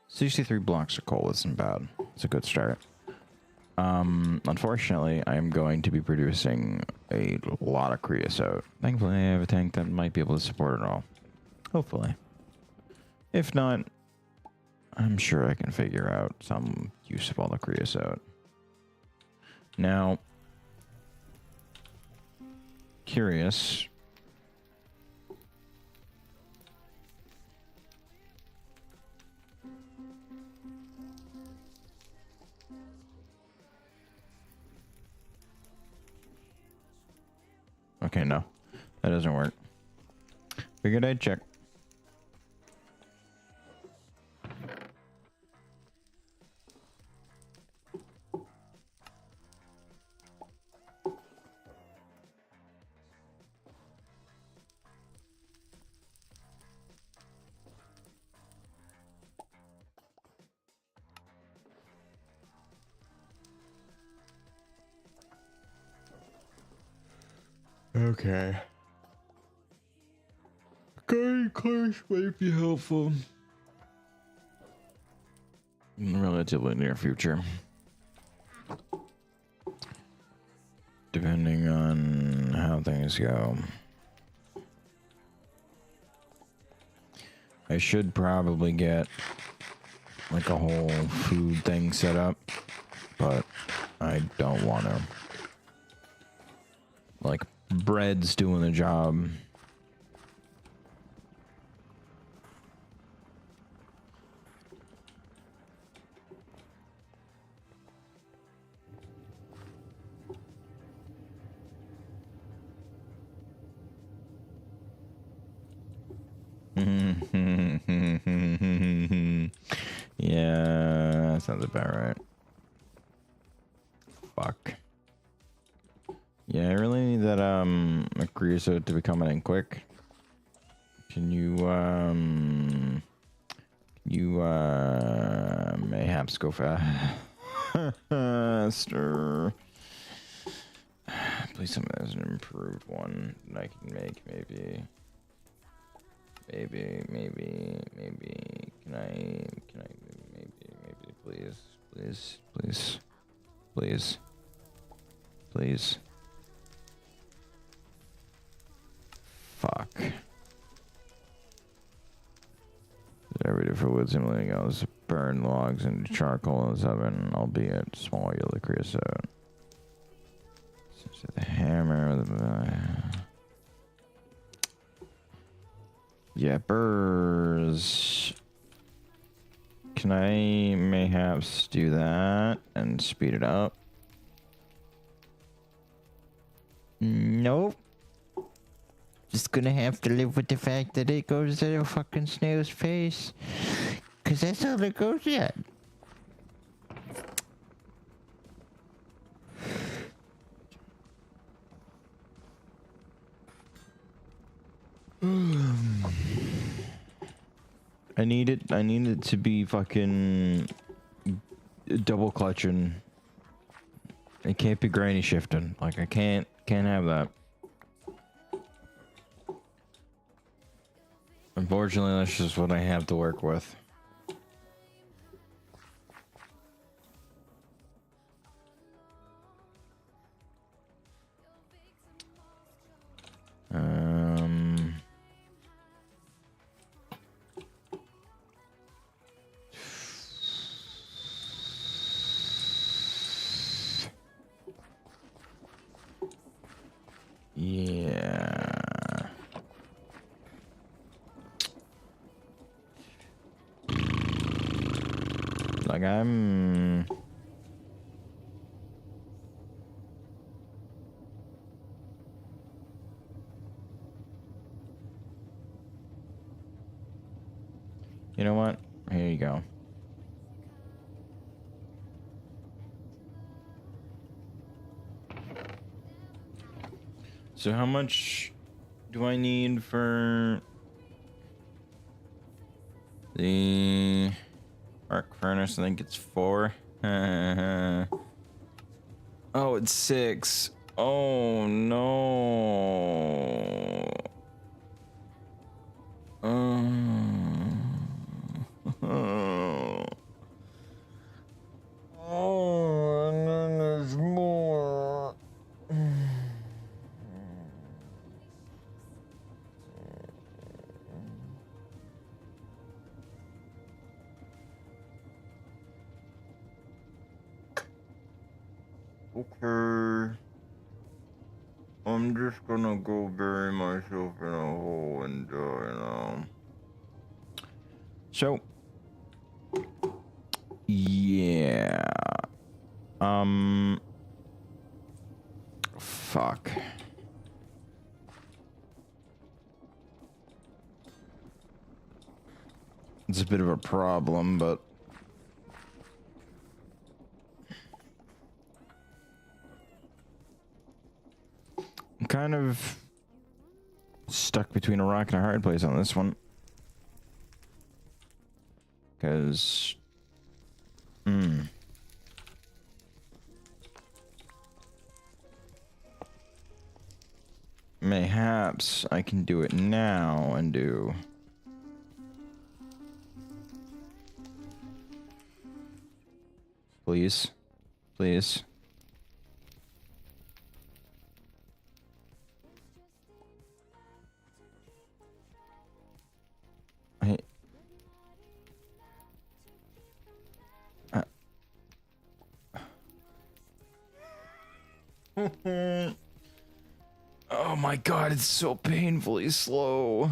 63 blocks of coal isn't bad. It's a good start. Unfortunately, I am going to be producing a lot of creosote. Thankfully, I have a tank that might be able to support it all. Hopefully. If not, I'm sure I can figure out some use of all the creosote. Now, curious. Okay, no. That doesn't work. Figured I'd check. Okay. Guiding class might be helpful in the relatively near future. Depending on how things go. I should probably get like a whole food thing set up, but I don't want to. Like, bread's doing the job. Yeah, that sounds about right. Fuck. Yeah, I really need that creosote to be coming in quick. Can you mayhaps go faster? Please tell me there's an improved one that I can make, maybe. Maybe. Can I, maybe, please. Fuck. Every day for wood simulating else, burn logs into charcoal in the oven, albeit small yellow creosote. So the hammer, yeah, burrs. Can I mayhaps do that and speed it up? Nope. Just gonna have to live with the fact that it goes at a fucking snail's pace. Cause that's all it goes at. I need it to be fucking double clutching. It can't be granny shifting. Like, I can't have that. Unfortunately, that's just what I have to work with. Yeah. Like, you know what? Here you go. So how much do I need for the arc furnace? I think it's 4. Oh, it's 6. Oh no. Oh, and then there's more. Okay. I'm just gonna go bury myself in a hole and die now. So, yeah. Fuck. It's a bit of a problem, but I'm kind of stuck between a rock and a hard place on this one. Because, perhaps I can do it now and do... Please. Please. Oh my god, it's so painfully slow.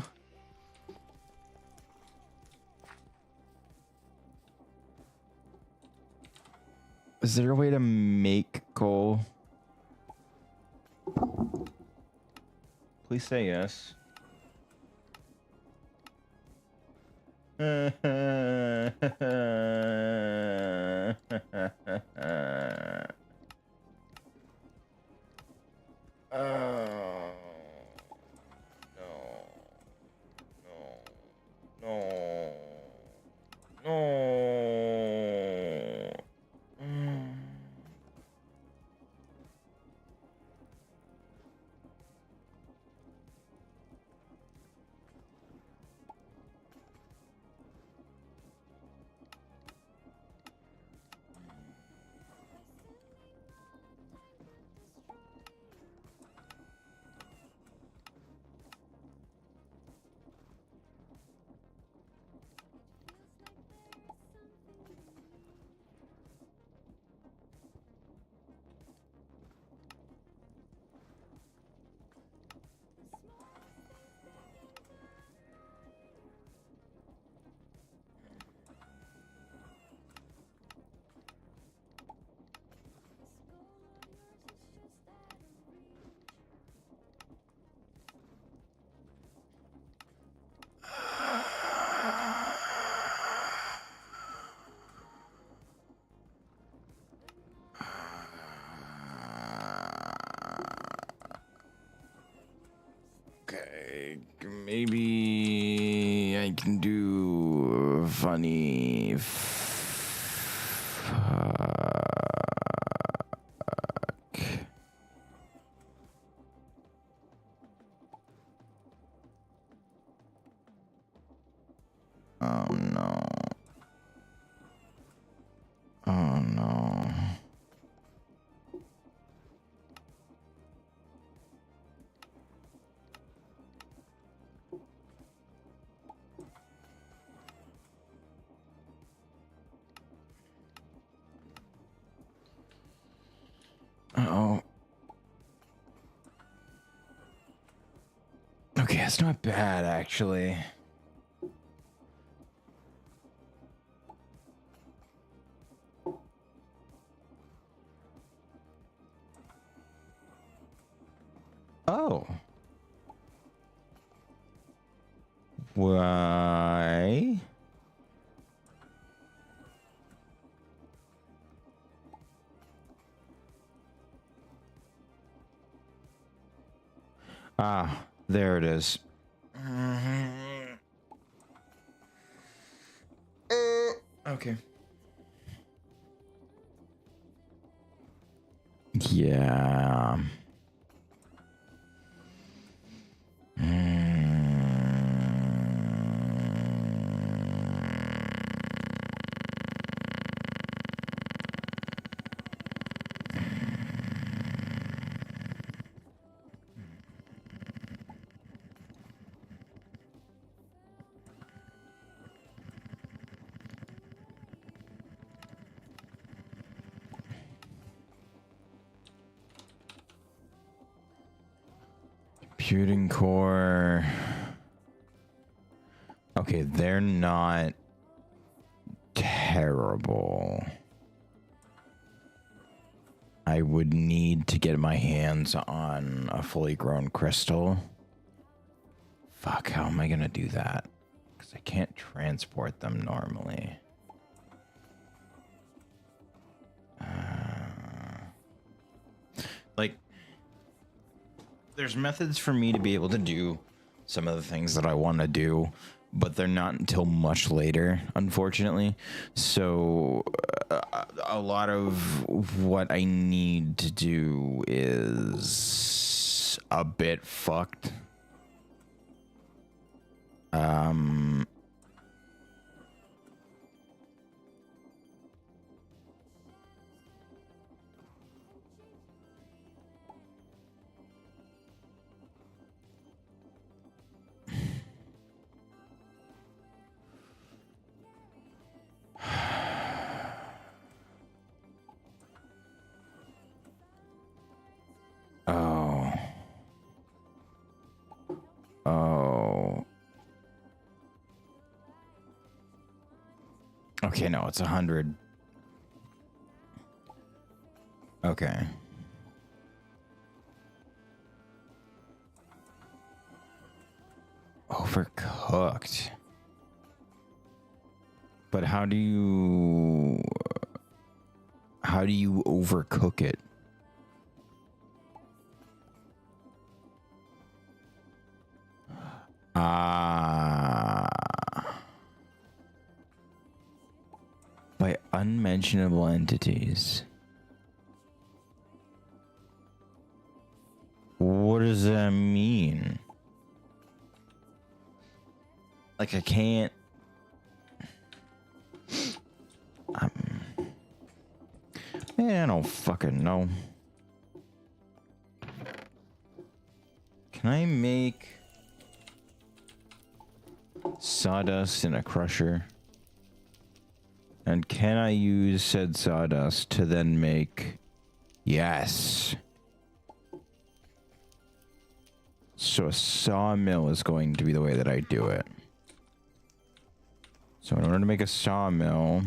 Is there a way to make coal? Please say yes. Oh, no. Okay, maybe I can do funny. Oh no. Oh no. Uh-oh. Okay, it's not bad, actually. Oh. Why? Ah, there it is. Okay. Yeah. Computing core. Okay, they're not terrible. I would need to get my hands on a fully grown crystal. Fuck, how am I gonna do that? Because I can't transport them normally. Like, there's methods for me to be able to do some of the things that I want to do, but they're not until much later, unfortunately. So a lot of what I need to do is is a bit fucked. Oh. Oh. Okay, no, it's 100. Okay. Overcooked. But how do you overcook it? By unmentionable entities. What does that mean? Like, I can't. I don't fucking know. Can I make sawdust in a crusher? And can I use said sawdust to then make... Yes. So a sawmill is going to be the way that I do it. So in order to make a sawmill...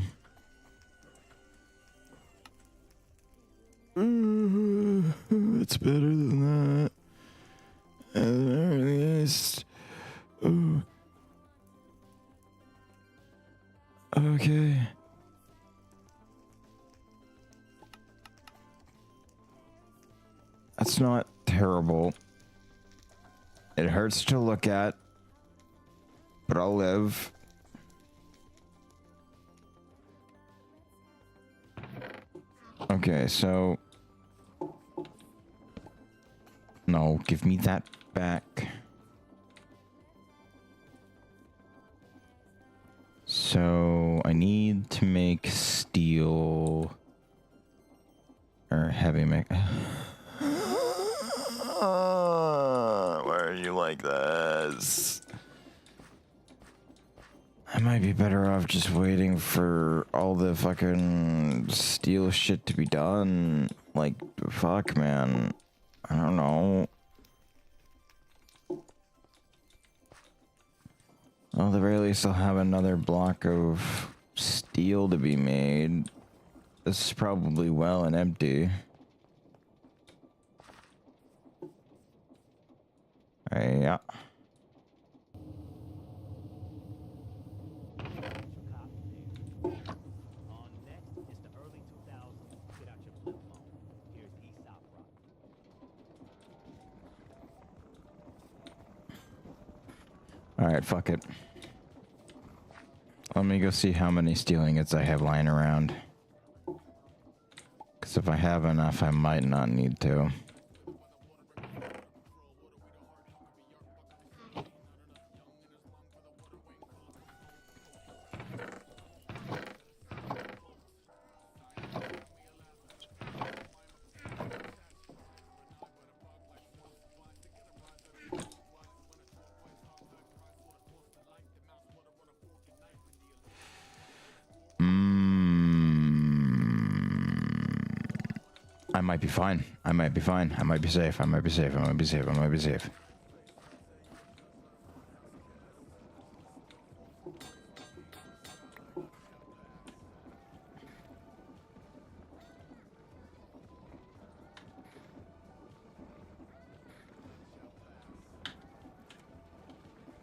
It's better than that. At least... Okay. That's not terrible. It hurts to look at, but I'll live. Okay, so... No, give me that back. So, I need to make steel... Or heavy make... Why are you like this? I might be better off just waiting for all the fucking steel shit to be done. Like, fuck, man. I don't know. Well, at the very least, I'll have another block of steel to be made. This is probably well and empty. Yeah. On next, it's the early 2000s. Get out your flip phone. Here's Aesop Rock. Alright, fuck it. Let me go see how many steel ingots I have lying around. Because if I have enough, I might not need to. I might be fine. I might be fine. I might be safe. I might be safe. I might be safe. I might be safe.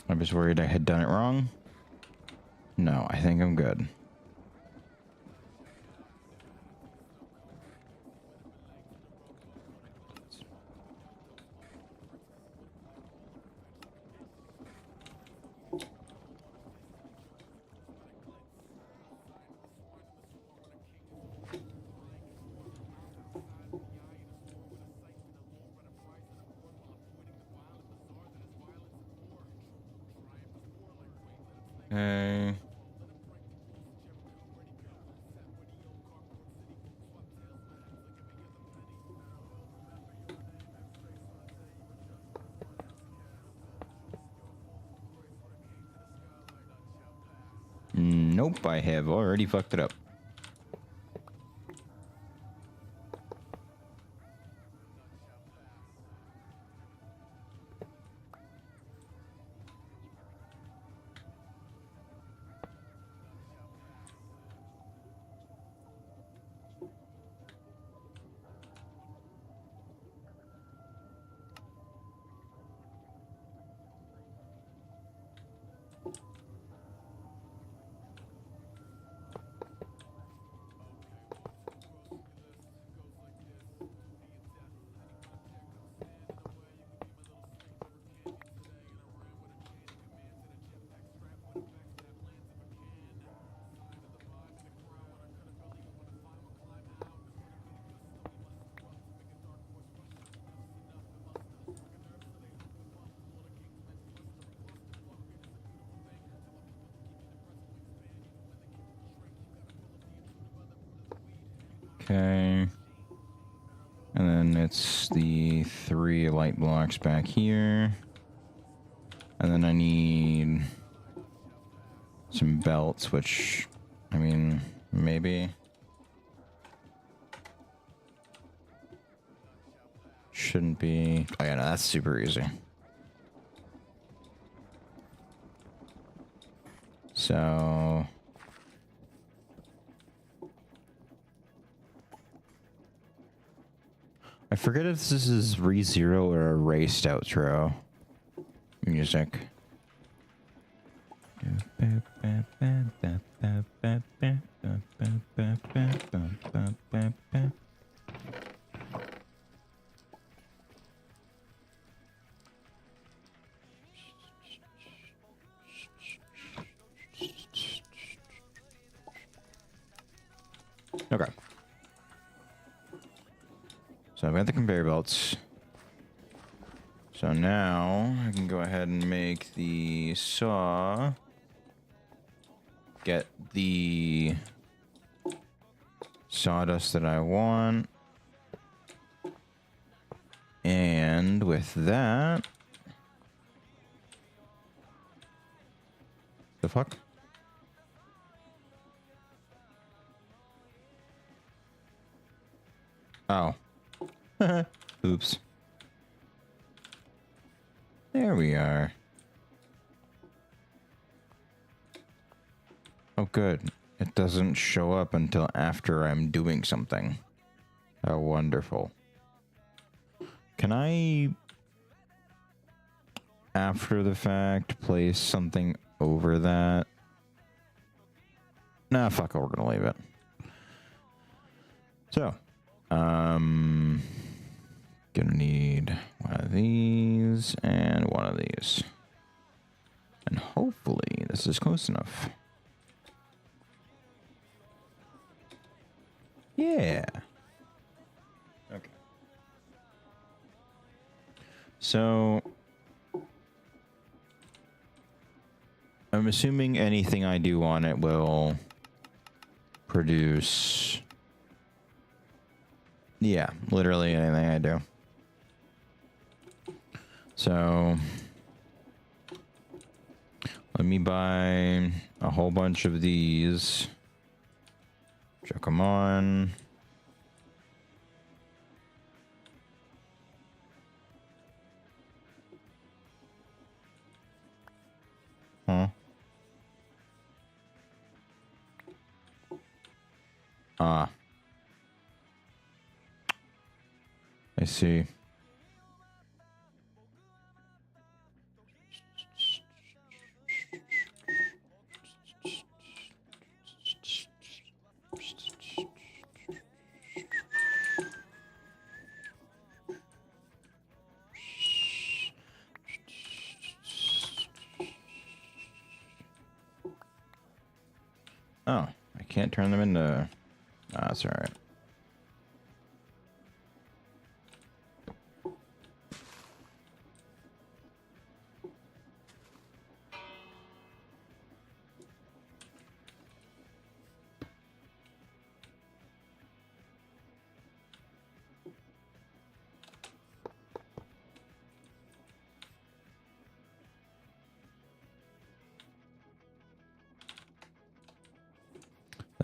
I was worried I had done it wrong. No, I think I'm good. Nope, I have already fucked it up. Okay. And then it's the 3 light blocks back here. And then I need some belts, which, I mean, maybe. Shouldn't be. Oh, yeah, no, that's super easy. So. I forget if this is ReZero or erased outro music. Okay. So I've got the conveyor belts. So now I can go ahead and make the saw. Get the sawdust that I want. And with that... The fuck? Oh. Oops. There we are. Oh, good. It doesn't show up until after I'm doing something. How wonderful. Can I, after the fact, place something over that? Nah, fuck it, we're gonna leave it. So, gonna need one of these and one of these. And hopefully this is close enough. Yeah. Okay. So, I'm assuming anything I do on it will produce... Yeah, literally anything I do. So, let me buy a whole bunch of these. Chuck them on. Huh? Ah. I see. Oh, I can't turn them into... Ah, that's all right.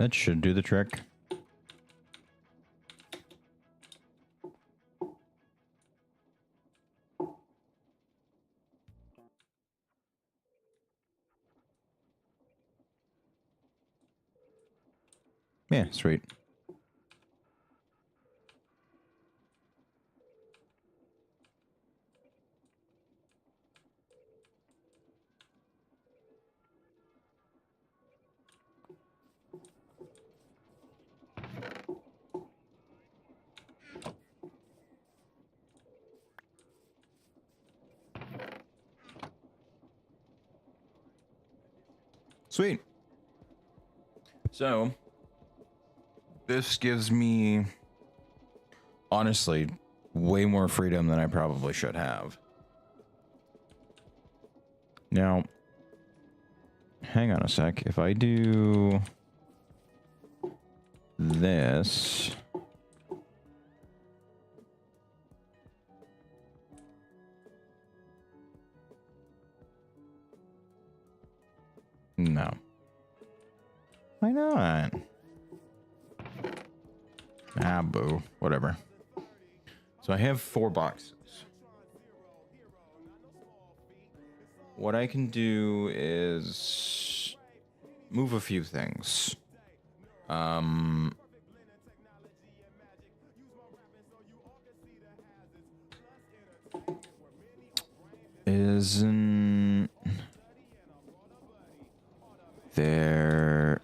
That should do the trick. Yeah, sweet. Sweet. So, this gives me, honestly, way more freedom than I probably should have. Now, hang on a sec. If I do this... No. Why not? Ah, boo. Whatever. So I have 4 boxes. What I can do is move a few things. Isn't there...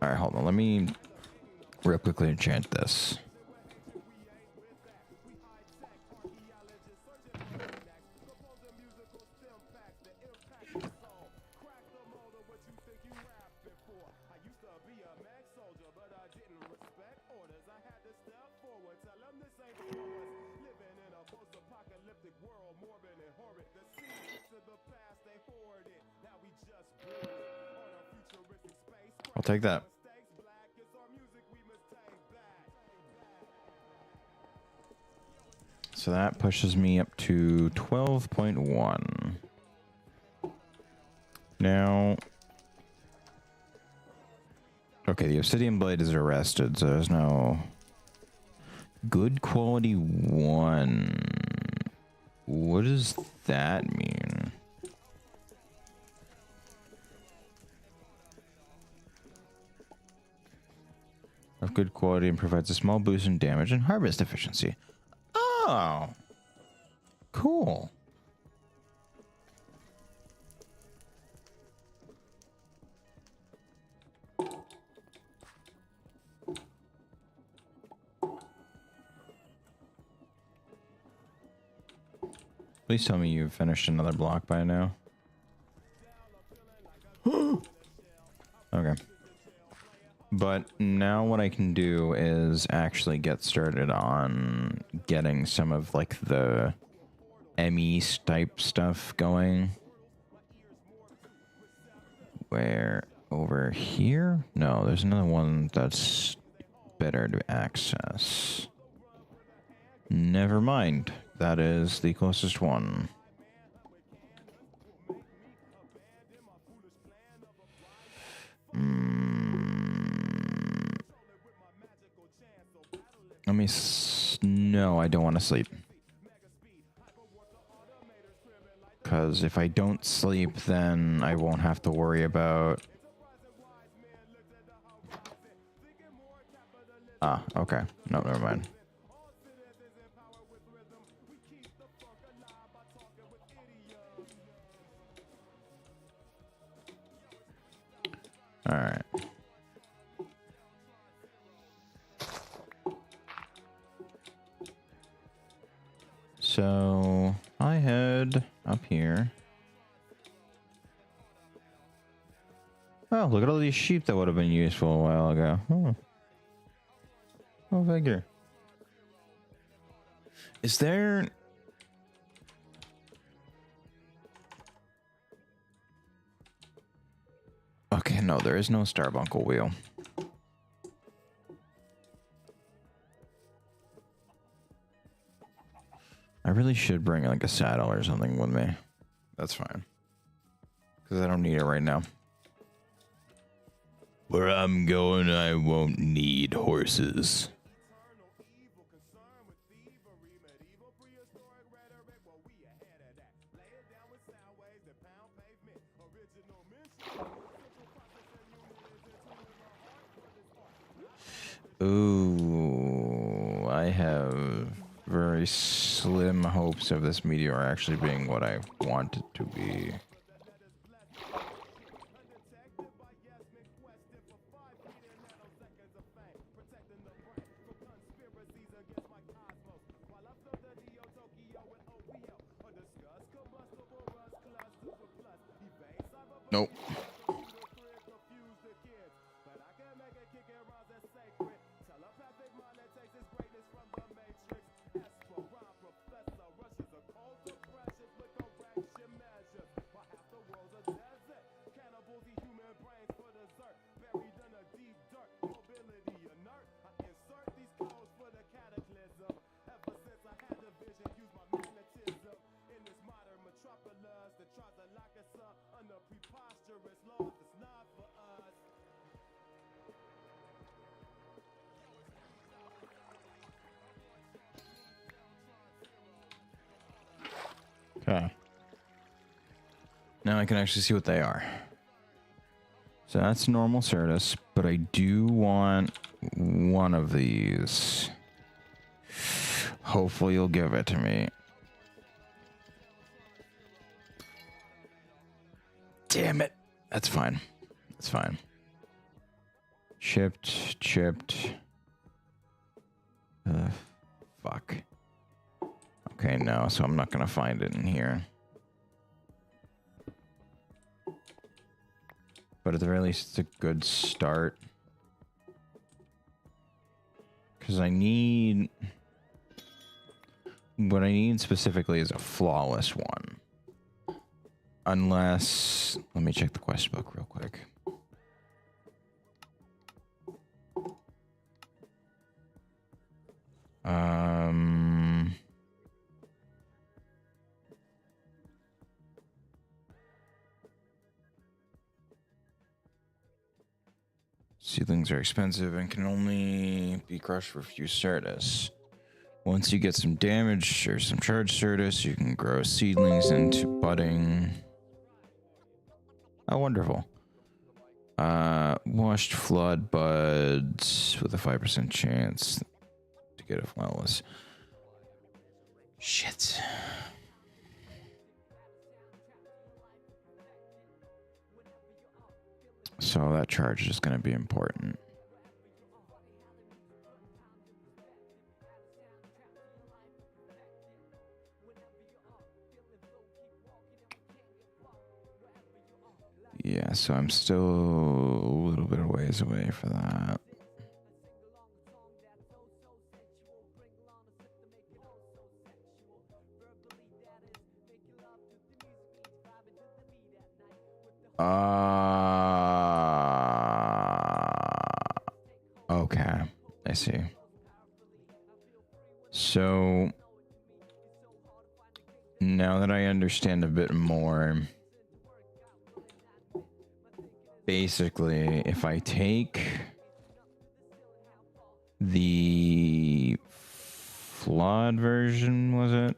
Alright, hold on. Let me real quickly enchant this. I'll take that. So that pushes me up to 12.1. Now... Okay, the obsidian blade is arrested, so there's no... Good quality 1. What does that mean? Of good quality and provides a small boost in damage and harvest efficiency. Oh, cool. Please tell me you've finished another block by now. Okay. But now what I can do is actually get started on getting some of like the ME type stuff going. Where over here? No, there's another one that's better to access. Never mind. That is the closest one. Let me... No, I don't want to sleep. Because if I don't sleep, then I won't have to worry about... Ah, okay. No, never mind. All right. So I head up here. Oh, look at all these sheep that would have been useful a while ago. Oh, go figure. Is there... Okay, no, there is no Starbuncle wheel. I really should bring like a saddle or something with me. That's fine. Because I don't need it right now. Where I'm going, I won't need horses. Ooh, I have very slim hopes of this meteor actually being what I want it to be. Nope. Okay. Now I can actually see what they are. So that's normal Certus, but I do want one of these. Hopefully you'll give it to me. Damn it. That's fine. That's fine. Chipped. Fuck. Okay, no, so I'm not gonna find it in here. But at the very least, it's a good start. Because I need... What I need specifically is a flawless one. Unless... Let me check the quest book real quick. Seedlings are expensive and can only be crushed for a few Certus. Once you get some damage or some charged Certus, you can grow seedlings into budding. Oh, wonderful. Washed flood buds with a 5% chance to get a flawless. Shit. So that charge is going to be important. Yeah, so I'm still a little bit of ways away for that. Okay, I see. So now that I understand a bit more, basically, if I take the flood version, was it?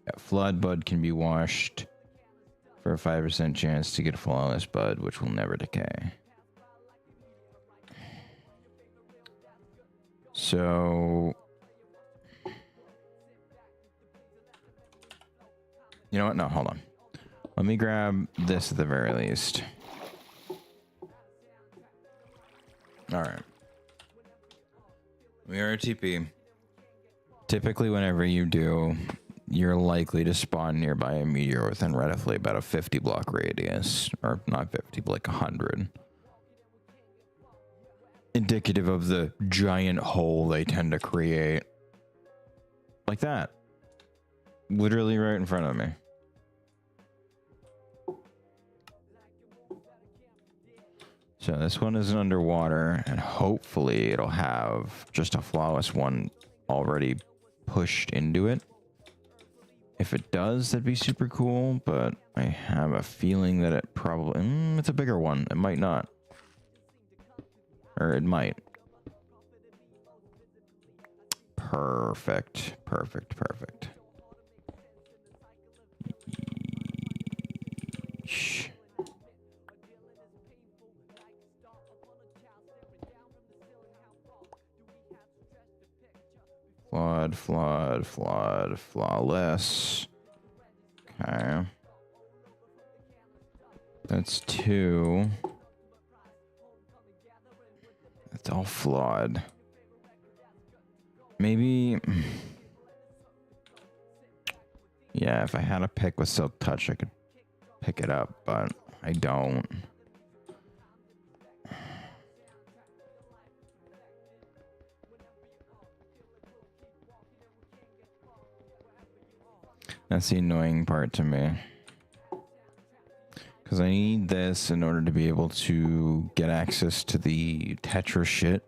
Yeah, flood bud can be washed for a 5% chance to get a flawless bud, which will never decay. So, you know what? No, hold on. Let me grab this at the very least. All right. We are a TP. Typically, whenever you do, you're likely to spawn nearby a meteor within relatively about a 50 block radius. Or not 50, but like 100. Indicative of the giant hole they tend to create. Like that. Literally right in front of me. So this one isn't underwater, and hopefully it'll have just a flawless one already pushed into it. If it does, that'd be super cool, but I have a feeling that it probably... it's a bigger one. It might not. Or it might. Perfect. Perfect. Perfect. Shh. Flawless. Okay. That's 2. It's all flawed. Maybe... yeah, if I had a pick with Silk Touch, I could pick it up, but I don't. That's the annoying part to me. Because I need this in order to be able to get access to the Tetra shit.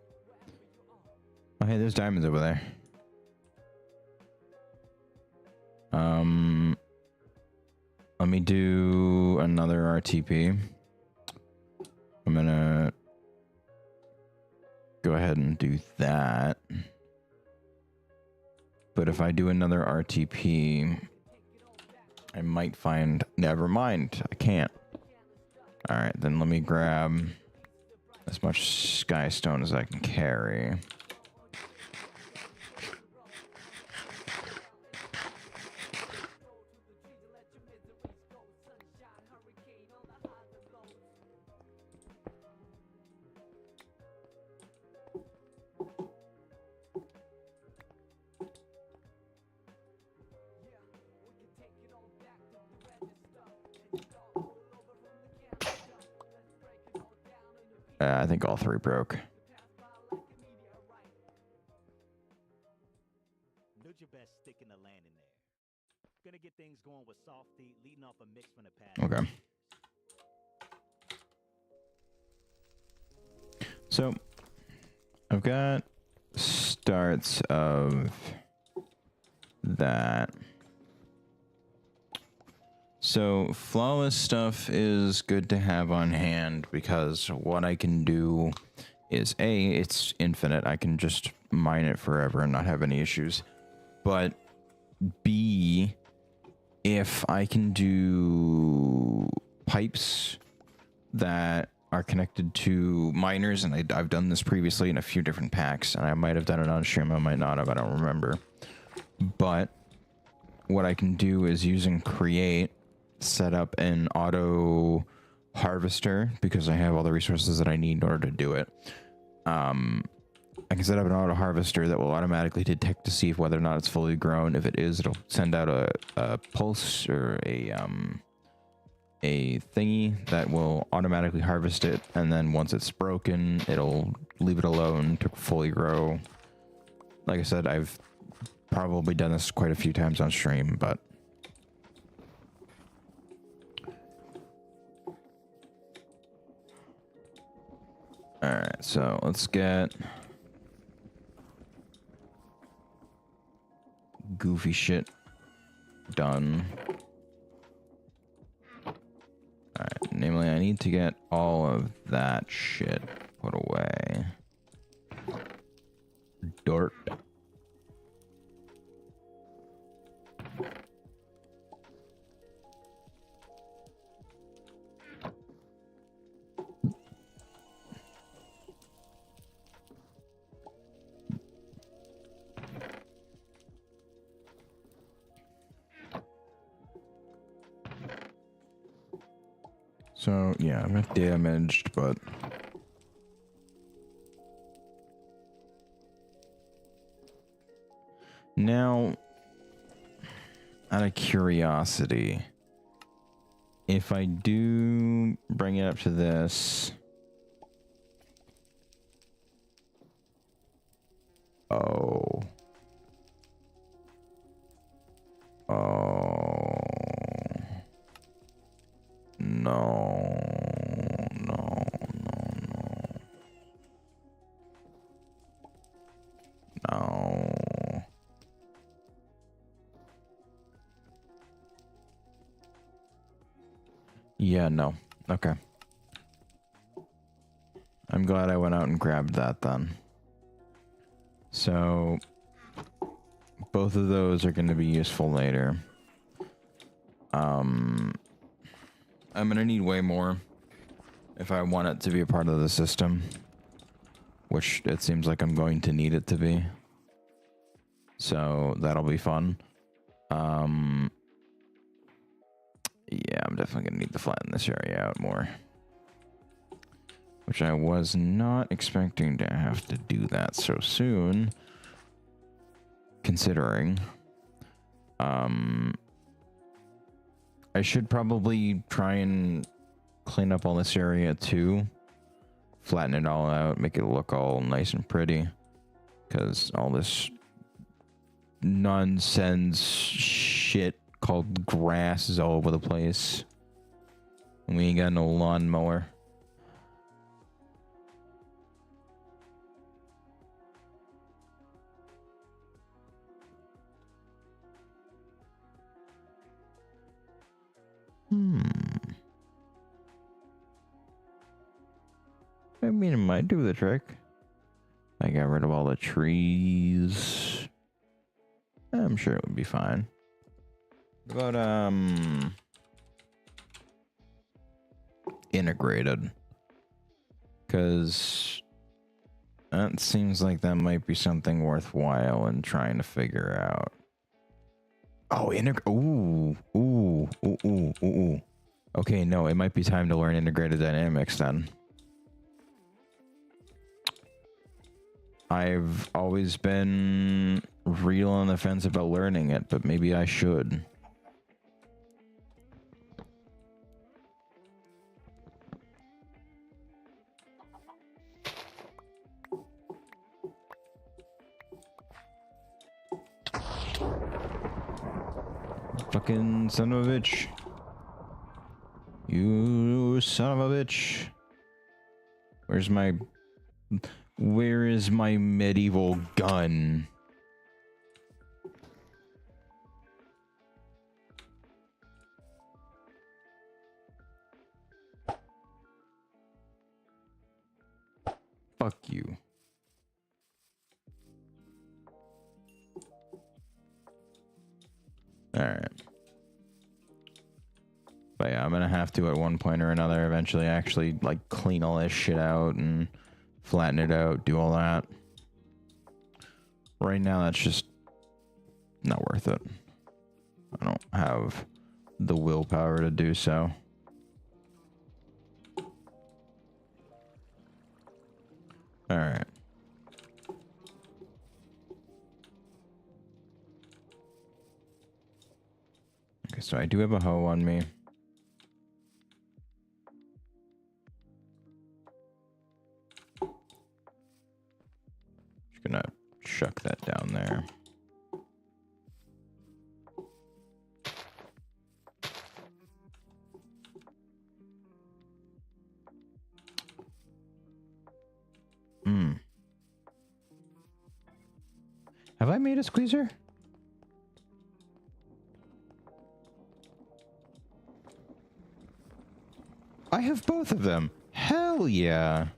Oh, hey, there's diamonds over there. Let me do another RTP. I'm gonna go ahead and do that. But if I do another RTP, I might find... never mind, I can't. Alright, then let me grab as much sky stone as I can carry. I think all 3 broke. Did your best sticking the land in there. Gonna get things going with soft feet, leading off a mix from the past. Okay. So, I've got starts of that. So, flawless stuff is good to have on hand because what I can do is A, it's infinite. I can just mine it forever and not have any issues. But B, if I can do pipes that are connected to miners, and I've done this previously in a few different packs, and I might have done it on stream, I might not have, I don't remember. But what I can do is using create, set up an auto harvester because I have all the resources that I need in order to do it. I can set up an auto harvester that will automatically detect to see if whether or not it's fully grown. If it is, it'll send out a pulse or a thingy that will automatically harvest it, and then once it's broken, it'll leave it alone to fully grow. Like I said, I've probably done this quite a few times on stream, but alright, so let's get goofy shit done. Alright, namely, I need to get all of that shit put away. Dirt. So, yeah, I'm not damaged, but now, out of curiosity, if I do bring it up to this, oh, no, no, no, no. Yeah, no. Okay. I'm glad I went out and grabbed that then. So, both of those are going to be useful later. I'm going to need way more if I want it to be a part of the system, which it seems like I'm going to need it to be. So, that'll be fun. Yeah, I'm definitely going to need to flatten this area out more. Which I was not expecting to have to do that so soon. Considering. I should probably try and clean up all this area too. Flatten it all out, make it look all nice and pretty. Because all this nonsense shit called grass is all over the place. And we ain't got no lawnmower. I mean, it might do the trick. I got rid of all the trees. I'm sure it would be fine. But, integrated. Because that seems like that might be something worthwhile in trying to figure out. Oh, ooh. Okay, no, it might be time to learn integrated dynamics then. I've always been real on the fence about learning it, but maybe I should. Fucking son of a bitch. You son of a bitch. Where is my medieval gun? Fuck you. Alright. But yeah, I'm gonna have to at one point or another eventually actually like clean all this shit out and flatten it out, do all that. Right now, that's just not worth it. I don't have the willpower to do so. Alright. Okay, so I do have a hoe on me. Just gonna chuck that down there. Have I made a squeezer? I have both of them. Hell yeah.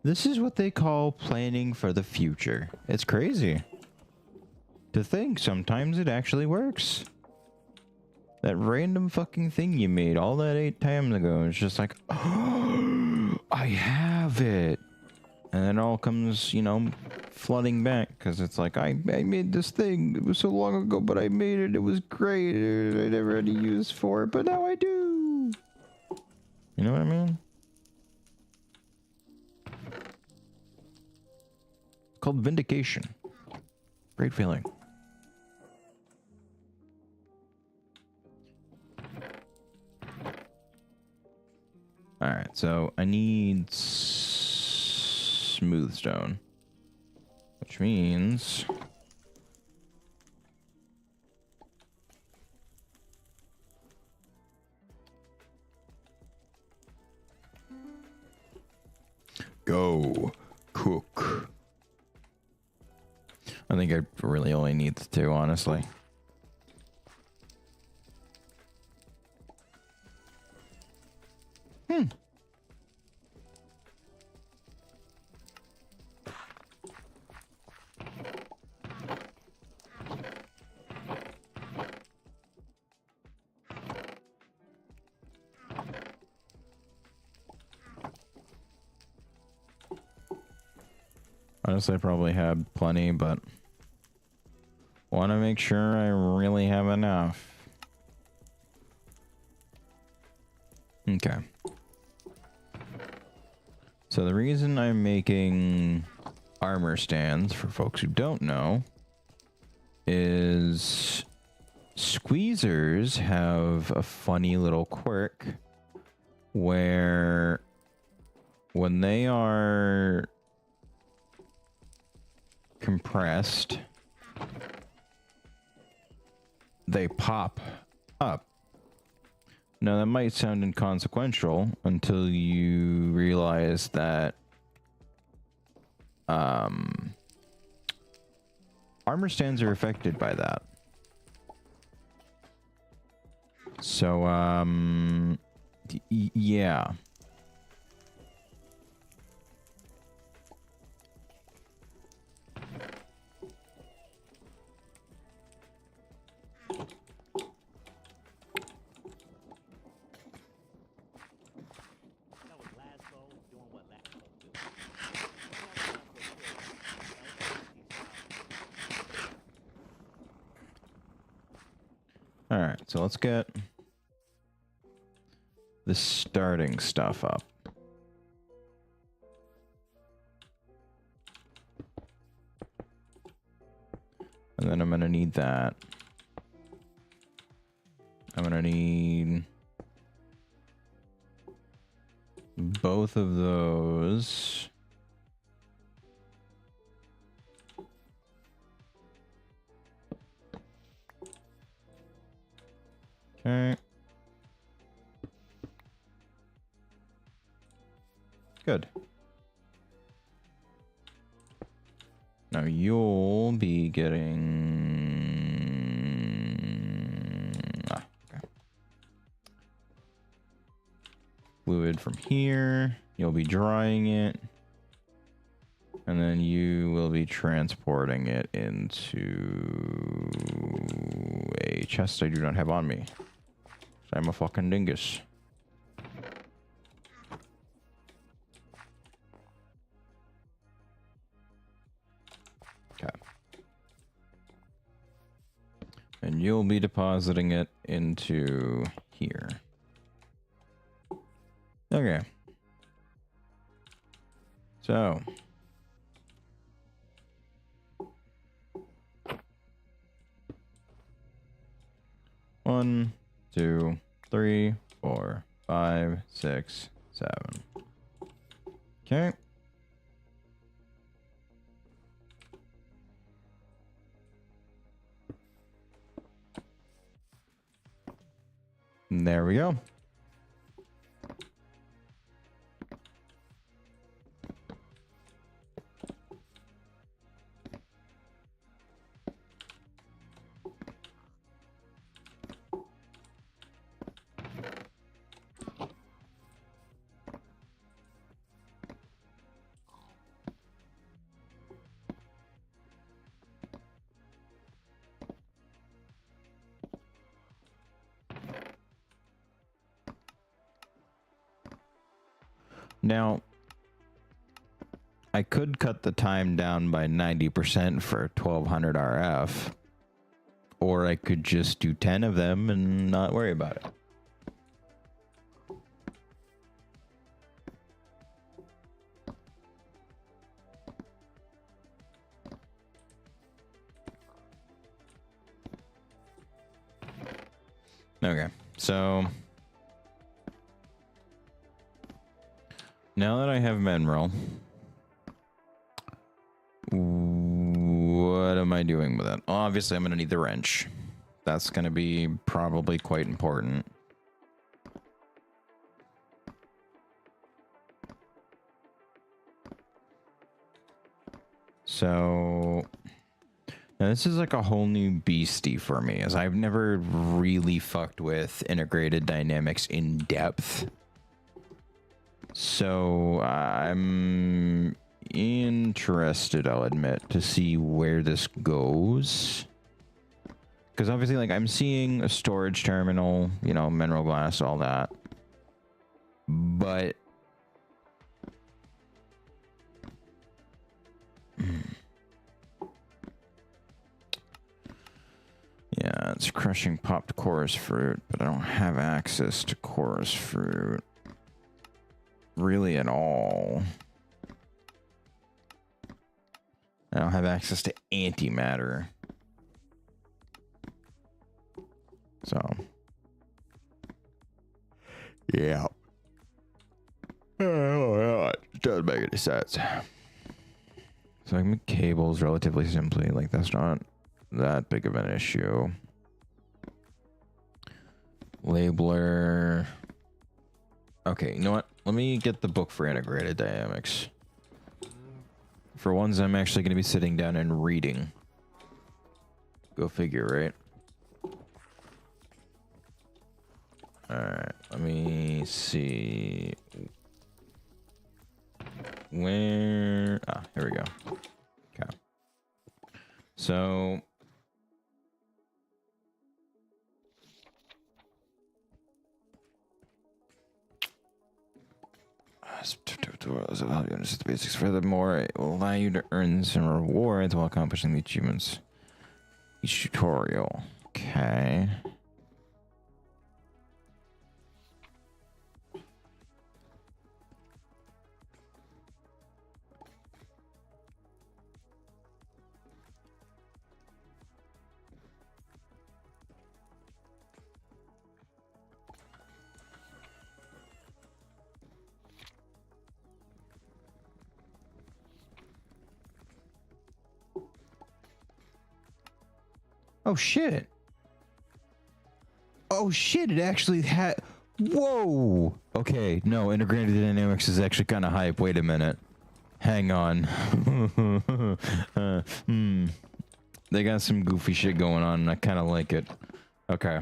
This is what they call planning for the future. It's crazy to think sometimes it actually works. That random fucking thing you made all that 8 times ago is just like, oh, I have it. And then it all comes, you know, flooding back because it's like, I made this thing. It was so long ago, but I made it. It was great. I never had a use for it, but now I do. You know what I mean? Called vindication. Great feeling. All right, so I need smooth stone, which means go cook. I think I really only need the 2, honestly. Honestly, I probably had plenty, but want to make sure I really have enough. Okay. So the reason I'm making armor stands, for folks who don't know, is squeezers have a funny little quirk where when they are compressed, they pop up. Now that might sound inconsequential until you realize that armor stands are affected by that. So yeah. That was Laszlo doing what Laszlo do. All right, so let's get the starting stuff up. And then I'm gonna need that. I'm gonna need both of those. Okay. Good. Now you'll be getting okay. Fluid from here. You'll be drying it. And then you will be transporting it into a chest I do not have on me. I'm a fucking dingus. Okay. And you'll be depositing it into here. Okay. So. One, 2, 3, 4, 5, 6, 7. Okay. And there we go. Now, I could cut the time down by 90% for 1200 RF, or I could just do 10 of them and not worry about it. Okay, so now that I have mineral, what am I doing with it? Obviously, I'm going to need the wrench. That's going to be probably quite important. So now this is like a whole new beastie for me, as I've never really fucked with integrated dynamics in depth. So I'm interested, I'll admit, to see where this goes. Because obviously, like, I'm seeing a storage terminal, you know, mineral glass, all that. But It's crushing popped chorus fruit, but I don't have access to chorus fruit really at all. I don't have access to antimatter. So, yeah. Oh, it doesn't make any sense. So I can make cables relatively simply. Like, that's not that big of an issue. Labeler. Okay, you know what? Let me get the book for integrated dynamics. For ones I'm actually going to be sitting down and reading. Go figure, right? Alright, let me see. Where... Ah, here we go. Okay. So... the basics. Furthermore, it will allow you to earn some rewards while accomplishing the achievements each tutorial. Okay. Oh shit. Oh shit, it actually had... Whoa! Okay, no, integrated dynamics is actually kind of hype. Wait a minute. Hang on. They got some goofy shit going on, and I kind of like it. Okay.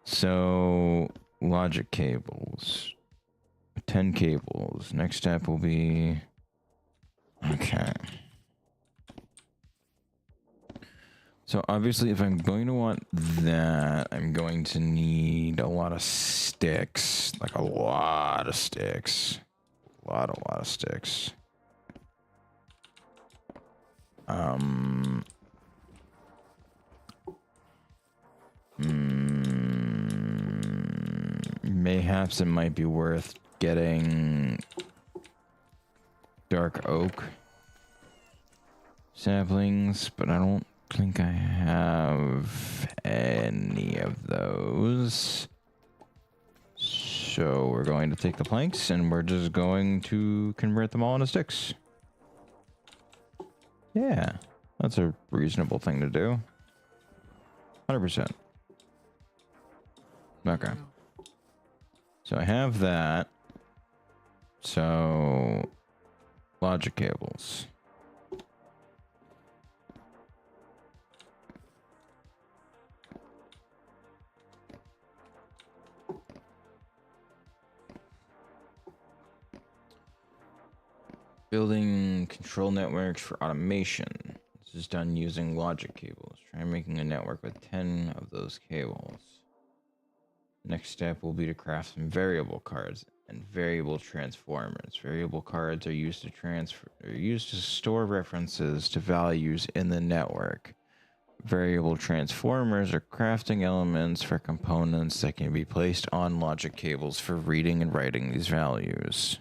So, logic cables. 10 cables. Next step will be... Okay. So obviously if I'm going to want that, I'm going to need a lot of sticks. Like a lot of sticks. A lot of sticks. Mayhaps it might be worth getting dark oak saplings, but I don't think I have any of those. So we're going to take the planks and we're just going to convert them all into sticks. Yeah, that's a reasonable thing to do. 100%. Okay. So I have that. So logic cables. Building control networks for automation. This is done using logic cables. Try making a network with 10 of those cables. Next step will be to craft some variable cards and variable transformers. Variable cards are used to store references to values in the network. Variable transformers are crafting elements for components that can be placed on logic cables for reading and writing these values.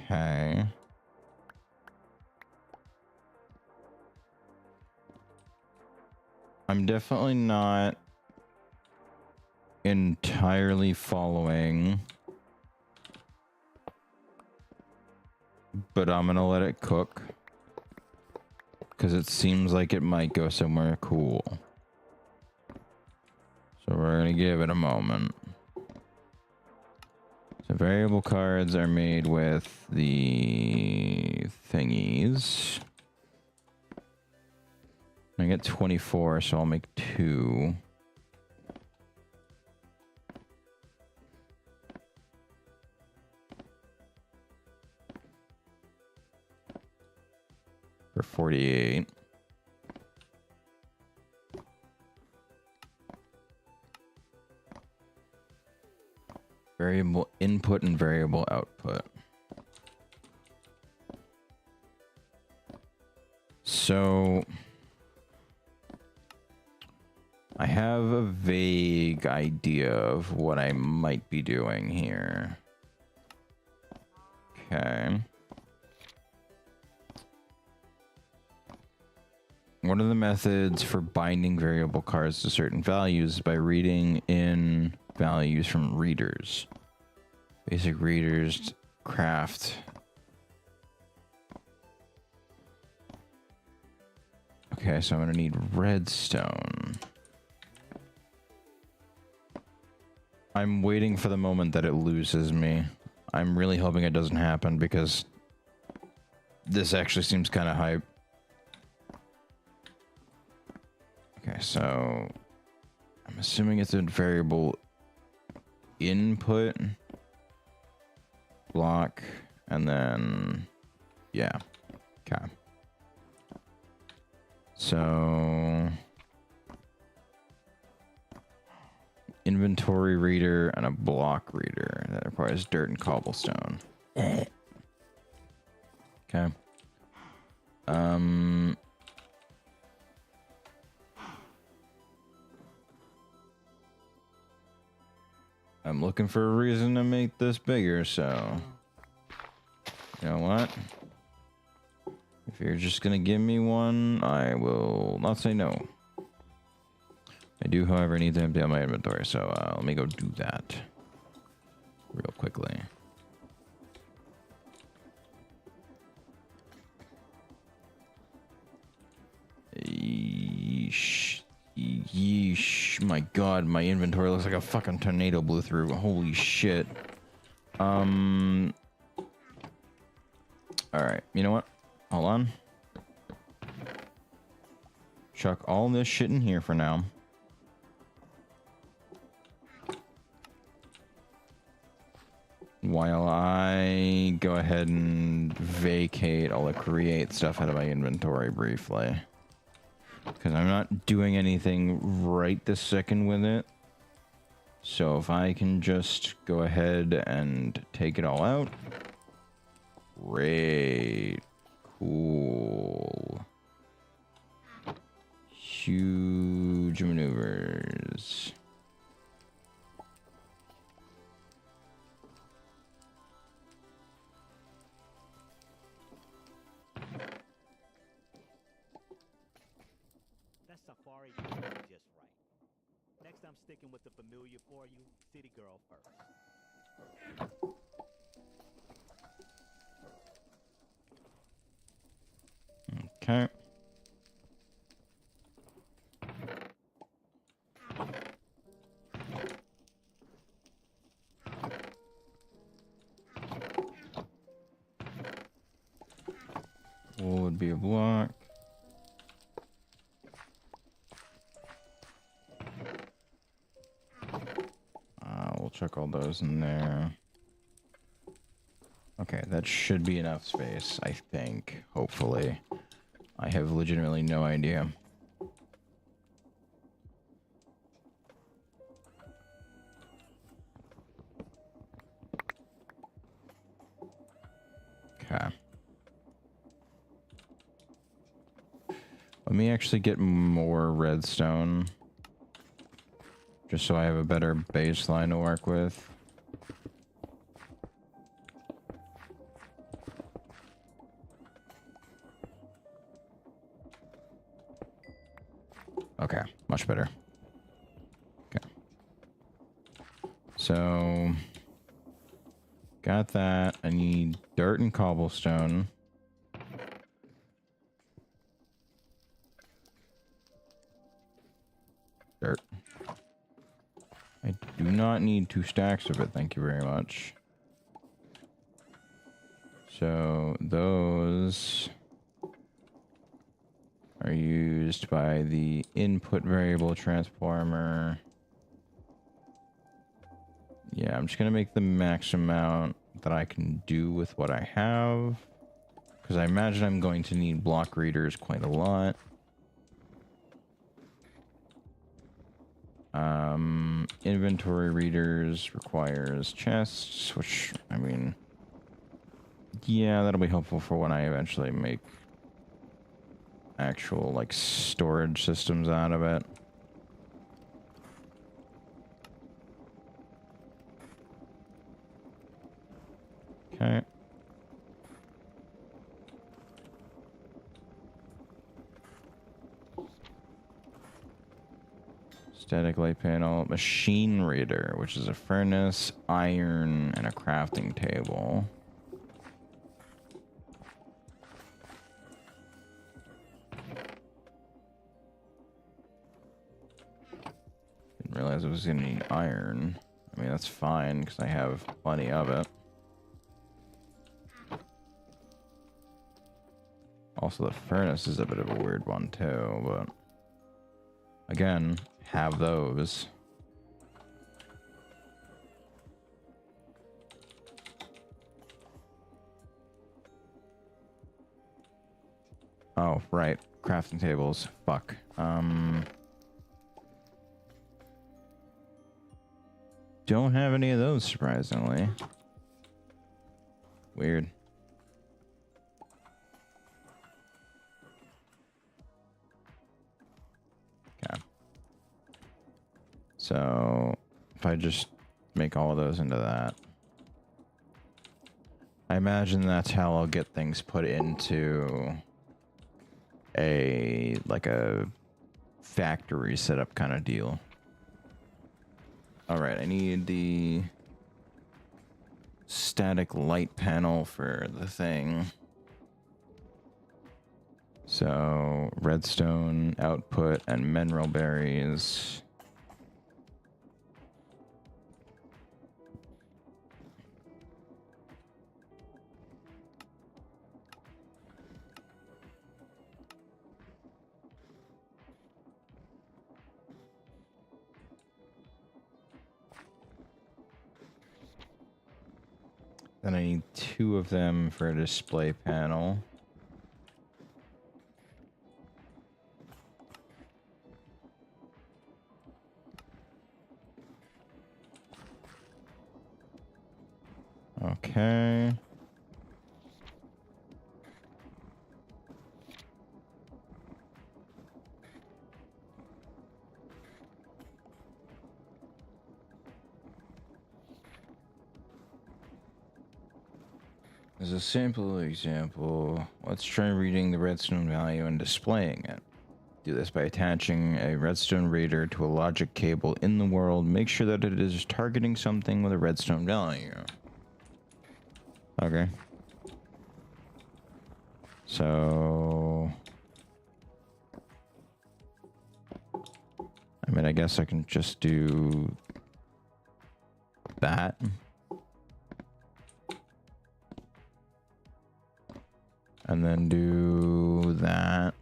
Okay. I'm definitely not entirely following, but I'm gonna let it cook because it seems like it might go somewhere cool. So we're gonna give it a moment. So variable cards are made with the thingies. I get 24, so I'll make 2. for 48. Variable input and variable output. So I have a vague idea of what I might be doing here. Okay. One of the methods for binding variable cards to certain values is by reading in values from readers. Basic readers, craft. Okay, so I'm gonna need redstone. I'm waiting for the moment that it loses me. I'm really hoping it doesn't happen because this actually seems kind of hype. Okay, so I'm assuming it's a variable input block, and then yeah, okay. So inventory reader and a block reader that requires dirt and cobblestone. Okay. I'm looking for a reason to make this bigger, so you know what? If you're just gonna give me one, I will not say no. I do, however, need to empty out my inventory, so let me go do that real quickly. Yeesh. Yeesh. My god, my inventory looks like a fucking tornado blew through. Holy shit. Alright, you know what? Hold on. Chuck all this shit in here for now. While I go ahead and vacate all the create stuff out of my inventory briefly. Because I'm not doing anything right this second with it. So if I can just go ahead and take it all out. Great. Cool. Huge maneuvers. That safari is just right. Next, I'm sticking with the familiar for you, City Girl first. Okay. Wool would be a block. We'll chuck all those in there. Okay, that should be enough space, I think. Hopefully. I have legitimately no idea. Okay. Let me actually get more redstone. Just so I have a better baseline to work with. Okay, much better. Okay. So, got that. I need dirt and cobblestone. Dirt. I do not need 2 stacks of it, thank you very much. So, those are used by the input variable transformer. Yeah, I'm just gonna make the max amount that I can do with what I have. Because I imagine I'm going to need block readers quite a lot. Inventory readers requires chests, which, I mean, yeah, that'll be helpful for when I eventually make actual, like, storage systems out of it. Okay. Static light panel, machine reader, which is a furnace, iron, and a crafting table. Didn't realize I was gonna need iron. I mean, that's fine, because I have plenty of it. Also, the furnace is a bit of a weird one, too, but... Again, have those. Oh, right. Crafting tables. Fuck. Don't have any of those, surprisingly. Weird. Okay. So, if I just make all of those into that. I imagine that's how I'll get things put into a, like a factory setup kind of deal. All right, I need the static light panel for the thing. So, redstone output and mineral berries. Then I need 2 of them for a display panel. Okay. As a simple example, let's try reading the redstone value and displaying it. Do this by attaching a redstone reader to a logic cable in the world. Make sure that it is targeting something with a redstone value. Okay. So... I mean, I guess I can just do that. And then do that.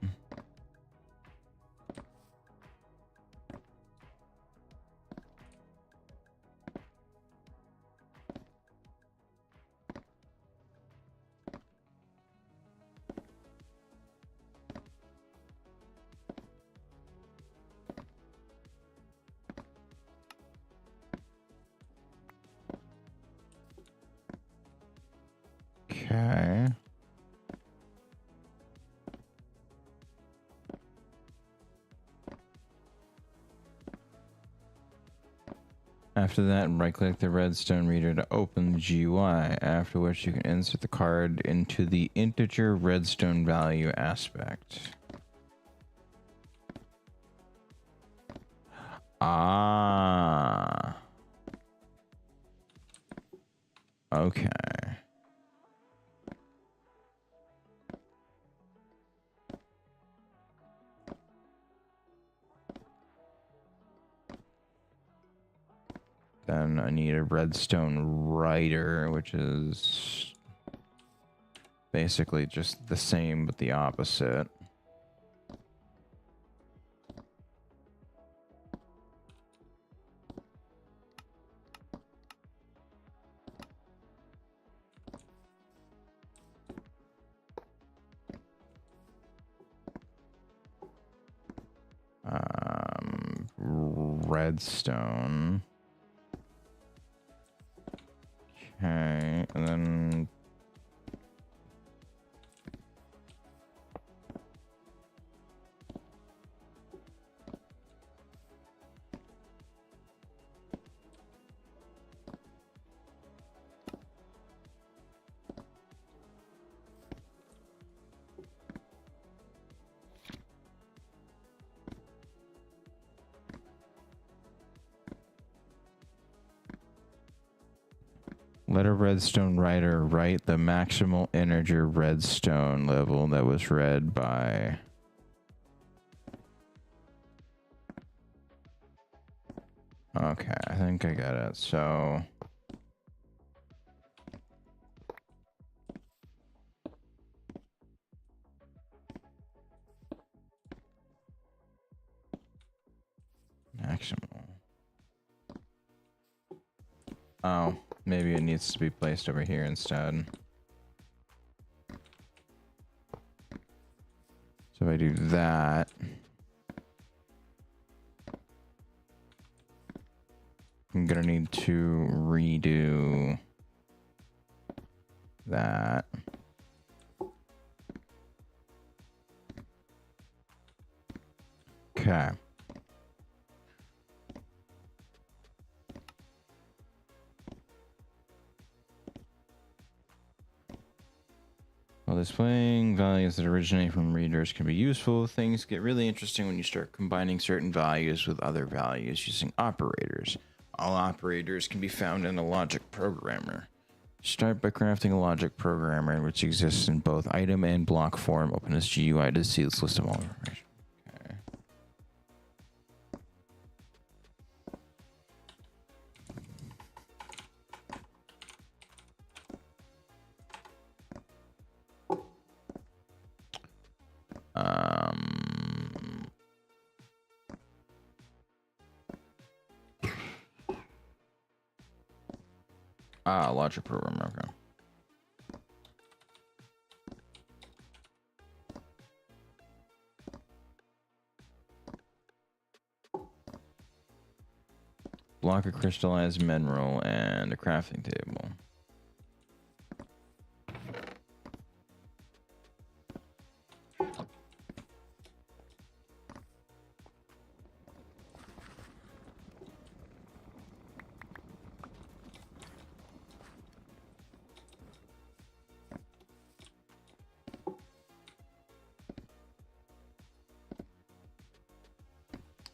Okay. After that, right-click the redstone reader to open the GUI, after which you can insert the card into the integer redstone value aspect. Ah. Okay. Then I need a redstone writer, which is basically just the same but the opposite. redstone. Okay, and then let a redstone writer write the maximal integer redstone level that was read by. Okay, I think I got it. So maximal. Oh, maybe it needs to be placed over here instead. So if I do that, I'm gonna need to redo that. Okay. While displaying values that originate from readers can be useful, things get really interesting when you start combining certain values with other values using operators. All operators can be found in a logic programmer. Start by crafting a logic programmer, which exists in both item and block form. Open this GUI to see this list of all information. Okay. Logic programmer, okay. Block a crystallized mineral and a crafting table.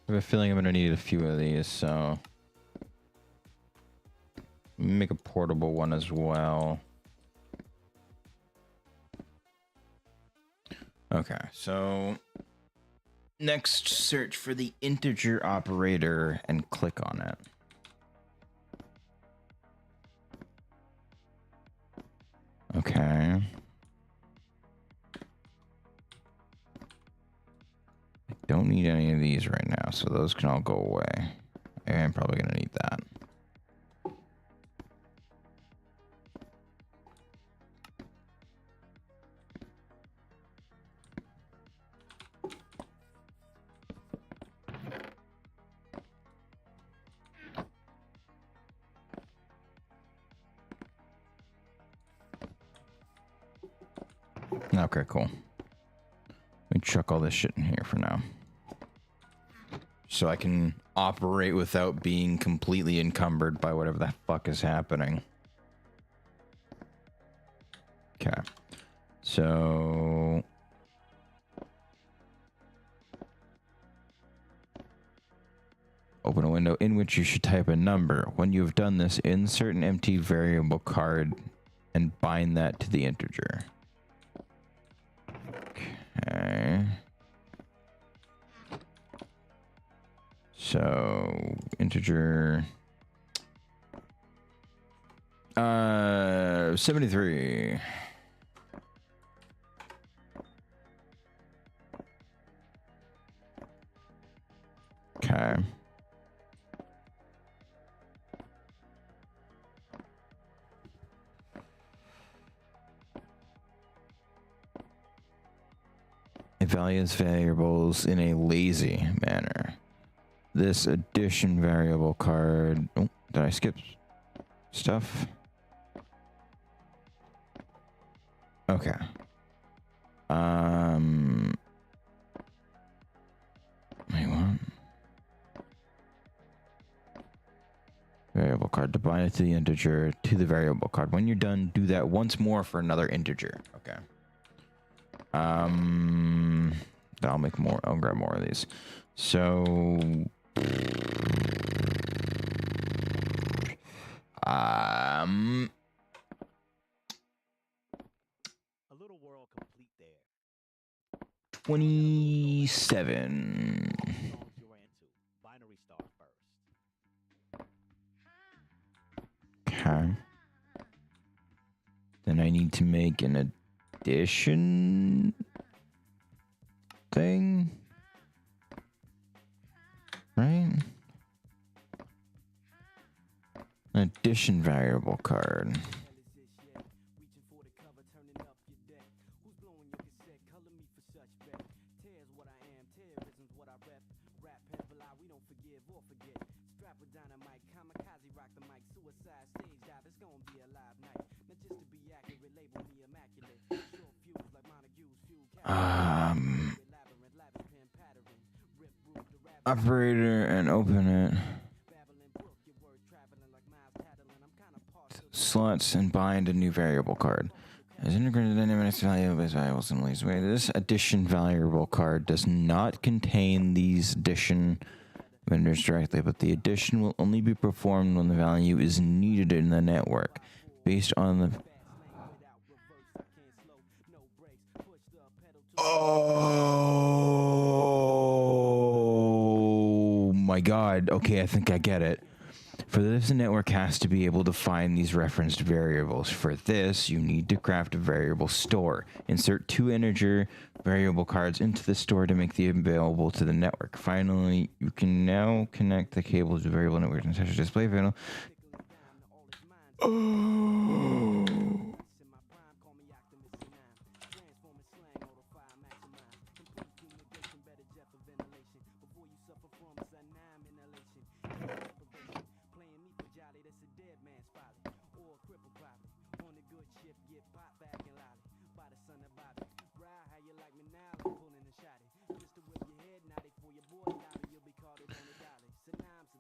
I have a feeling I'm gonna need a few of these, so make a portable one as well. Okay, so next search for the integer operator and click on it. Okay. Don't need any of these right now, so those can all go away. I'm probably gonna need that. Okay, cool. Let me chuck all this shit in here for now, so I can operate without being completely encumbered by whatever the fuck is happening. Okay. So open a window in which you should type a number. When you have done this, insert an empty variable card and bind that to the integer. Okay. So integer 73. Okay. It values variables in a lazy manner. this addition variable card. Oh, did I skip stuff? Okay. Wait, what? Variable card to bind it to the integer to the variable card. When you're done, do that once more for another integer. Okay. I'll make more. I'll grab more of these. So, A little world complete there. 27. Songs you were into. Binary star first. Okay. Then I need to make an addition thing. Right? An addition variable card. Operator and open it. Slots and bind a new variable card. As integrated dynamics value based variables in ways. This addition variable card does not contain these addition vendors directly, but the addition will only be performed when the value is needed in the network, based on the. Oh my god. Okay, I think I get it. For this, the network has to be able to find these referenced variables. For this, you need to craft a variable store. Insert 2 integer variable cards into the store to make them available to the network. Finally, you can now connect the cable to the variable network and touch the display panel. Oh.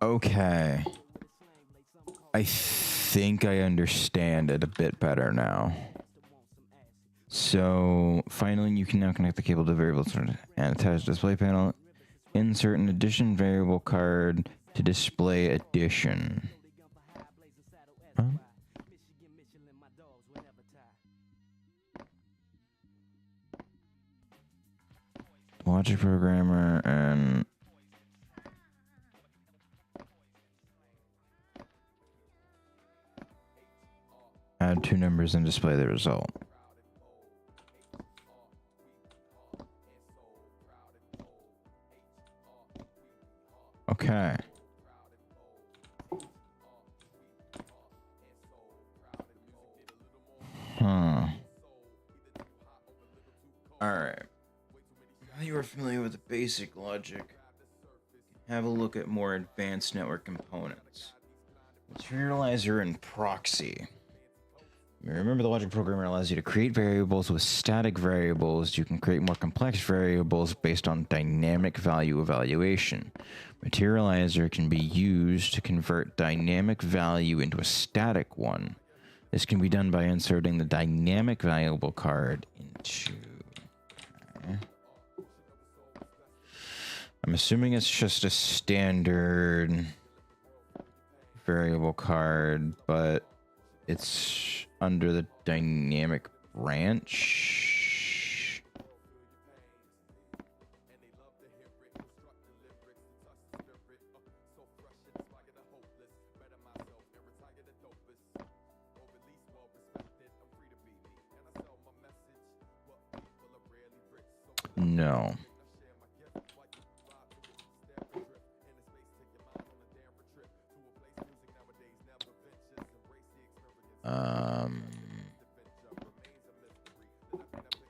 Okay. I think I understand it a bit better now. So, finally, you can now connect the cable to the variable and attach the display panel. Insert an addition variable card to display addition. Huh? Logic programmer and add 2 numbers and display the result. Okay. Huh. Alright. Now you are familiar with the basic logic, have a look at more advanced network components. Materializer and proxy. Remember, the logic programmer allows you to create variables with static variables. You can create more complex variables based on dynamic value evaluation. Materializer can be used to convert dynamic value into a static one. This can be done by inserting the dynamic variable card into... Okay. I'm assuming it's just a standard variable card, but it's under the dynamic branch. No.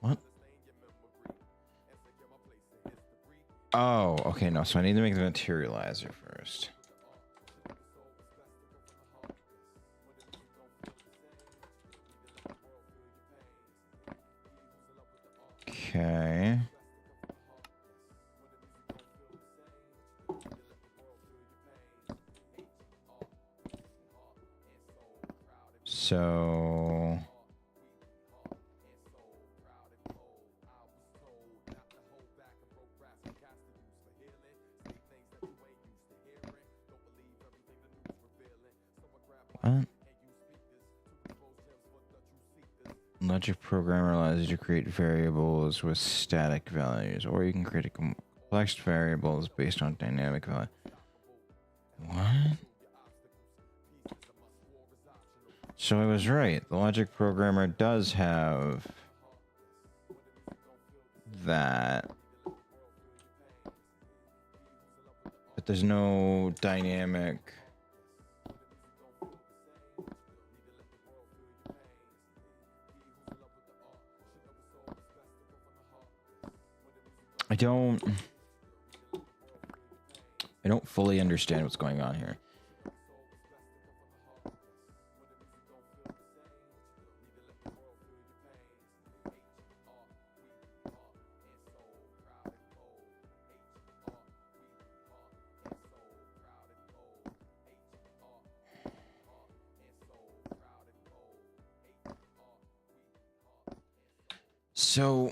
What? Oh, okay, no. So I need to make the materializer first. Okay. So what? Logic programmer allows you to create variables with static values, or you can create a complex variables based on dynamic value. What? So I was right. The logic programmer does have that. But there's no dynamic. I don't fully understand what's going on here. So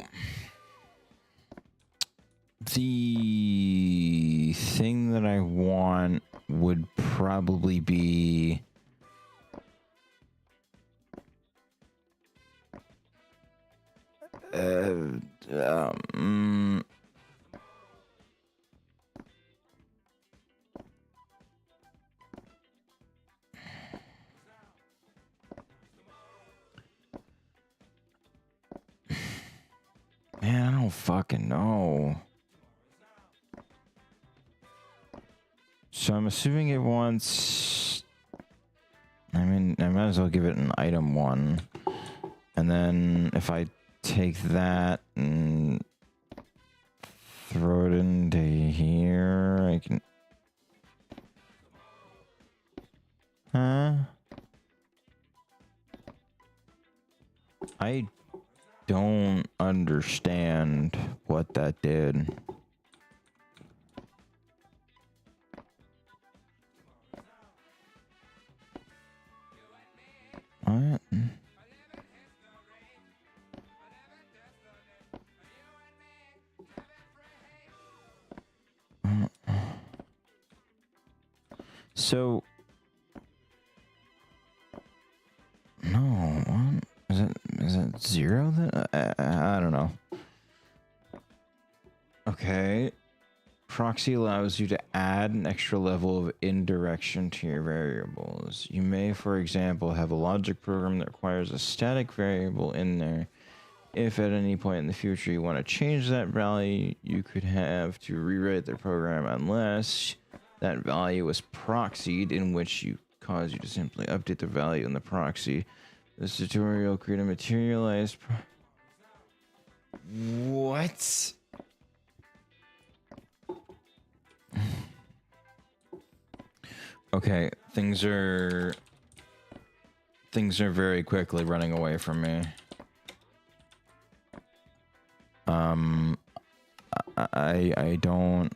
the thing that I want would probably be man, I don't fucking know. So I'm assuming it wants, I mean, I might as well give it an item 1. And then if I take that and throw it into here, I can... Huh? I don't understand what that did. What? So no, what? Is it 0 then? I don't know. Okay. Proxy allows you to add an extra level of indirection to your variables. You may, for example, have a logic program that requires a static variable in there. If at any point in the future you want to change that value, you could have to rewrite the program unless that value was proxied, in which you cause you to simply update the value in the proxy. This tutorial create a materialized what? Okay, things are very quickly running away from me. I don't,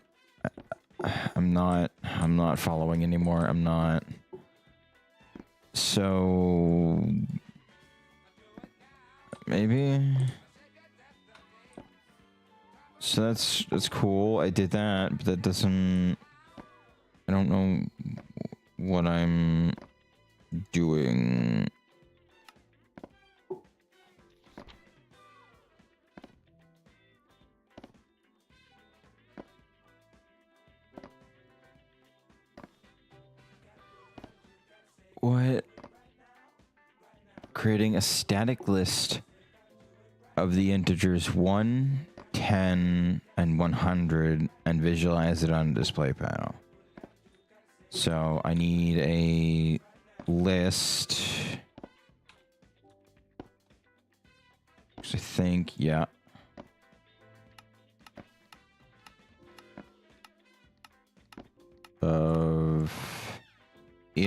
I'm not following anymore. I'm not. So maybe. So that's cool. I did that, but that doesn't, I don't know what I'm doing. What? Creating a static list of the integers 1, 10, and 100 and visualize it on the display panel. So I need a list. I think, yeah.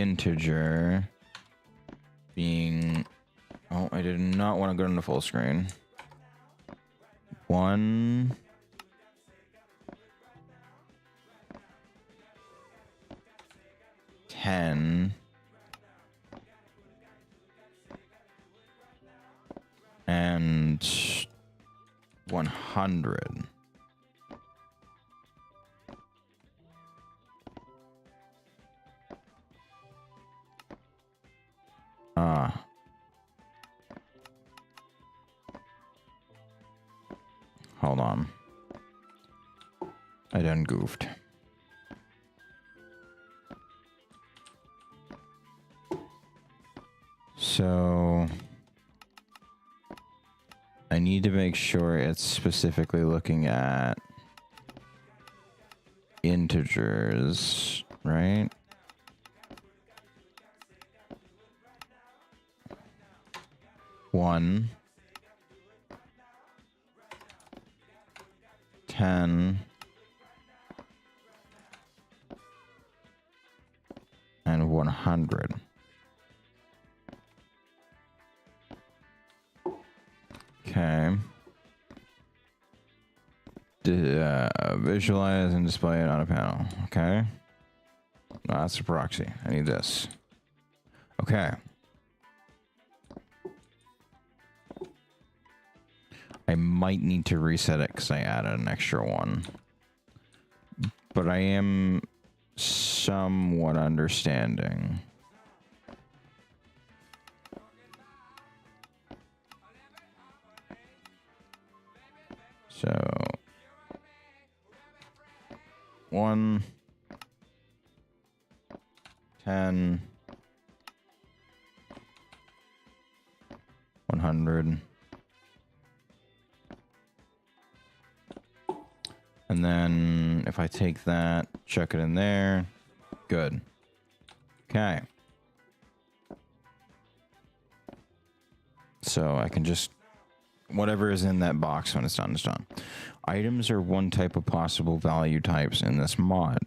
integer being... Oh, I did not want to go into full screen. 1... 10... and 100. Hold on. I done goofed. So I need to make sure it's specifically looking at integers, right? One, 10, and 100. Okay. Visualize and display it on a panel. Okay. No, that's a proxy. I need this. Okay. I might need to reset it because I added an extra one. But I am somewhat understanding. So 1, 10, 100. And then if I take that, chuck it in there, good. Okay. So I can just, whatever is in that box when it's done is done. Items are one type of possible value types in this mod.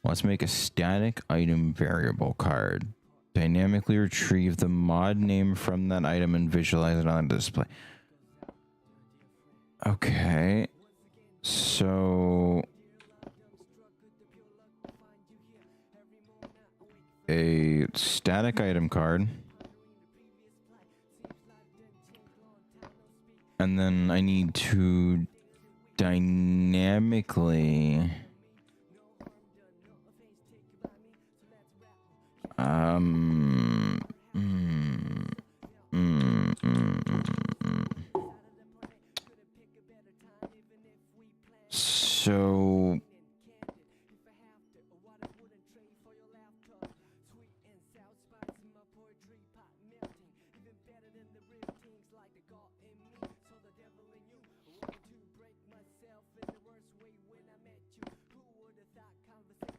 Let's make a static item variable card. Dynamically retrieve the mod name from that item and visualize it on the display. Okay. So a static item card. And then I need to dynamically so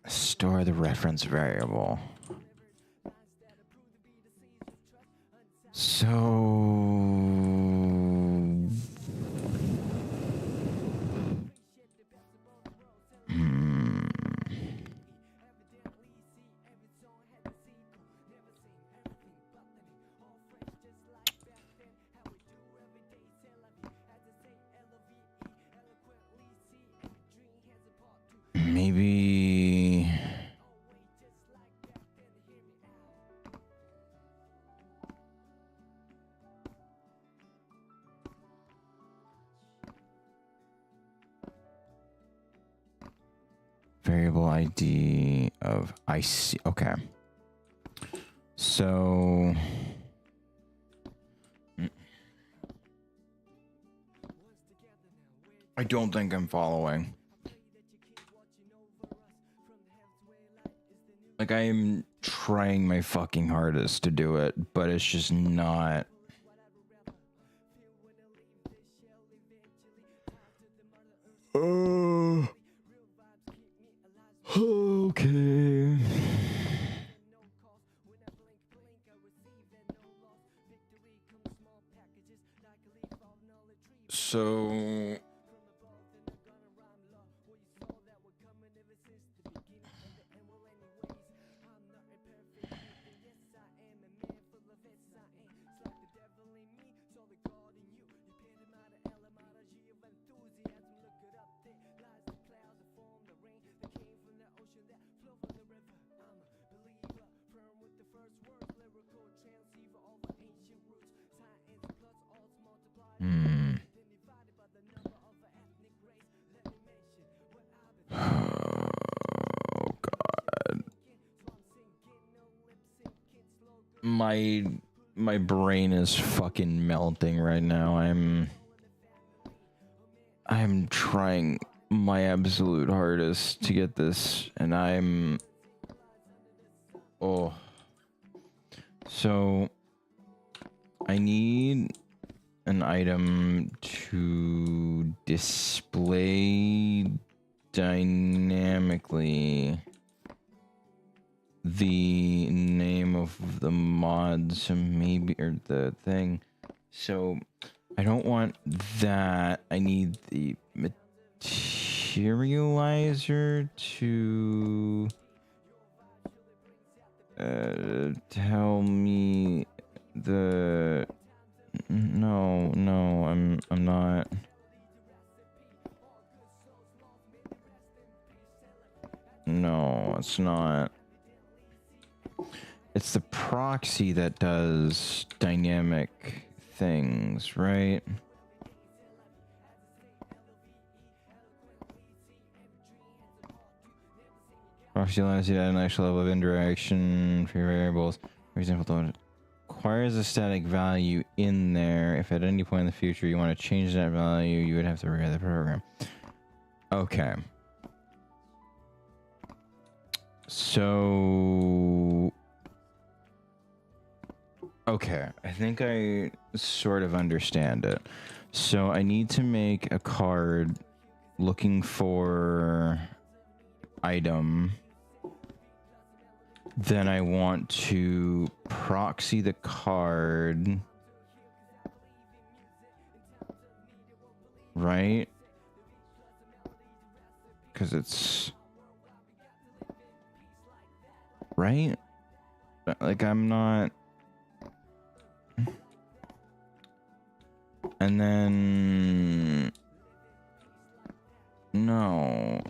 store the reference variable. Maybe variable ID of IC. Okay. So I don't think I'm following. Like, I'm trying my fucking hardest to do it, but it's just not. Okay. So my brain is fucking melting right now. I'm trying my absolute hardest to get this, and oh. So I need an item to display dynamically the name of the mod, so maybe, or the thing. So I don't want that. I need the materializer to tell me the no, I'm not. No, it's not. It's the proxy that does dynamic things, right? Proxy allows you to add an extra level of indirection for your variables. For example, requires a static value in there. If at any point in the future you want to change that value, you would have to rewrite the program. Okay. So... okay, I think I sort of understand it. So I need to make a card looking for item. Then I want to proxy the card, right? Because it's right. Like I'm not. And then no.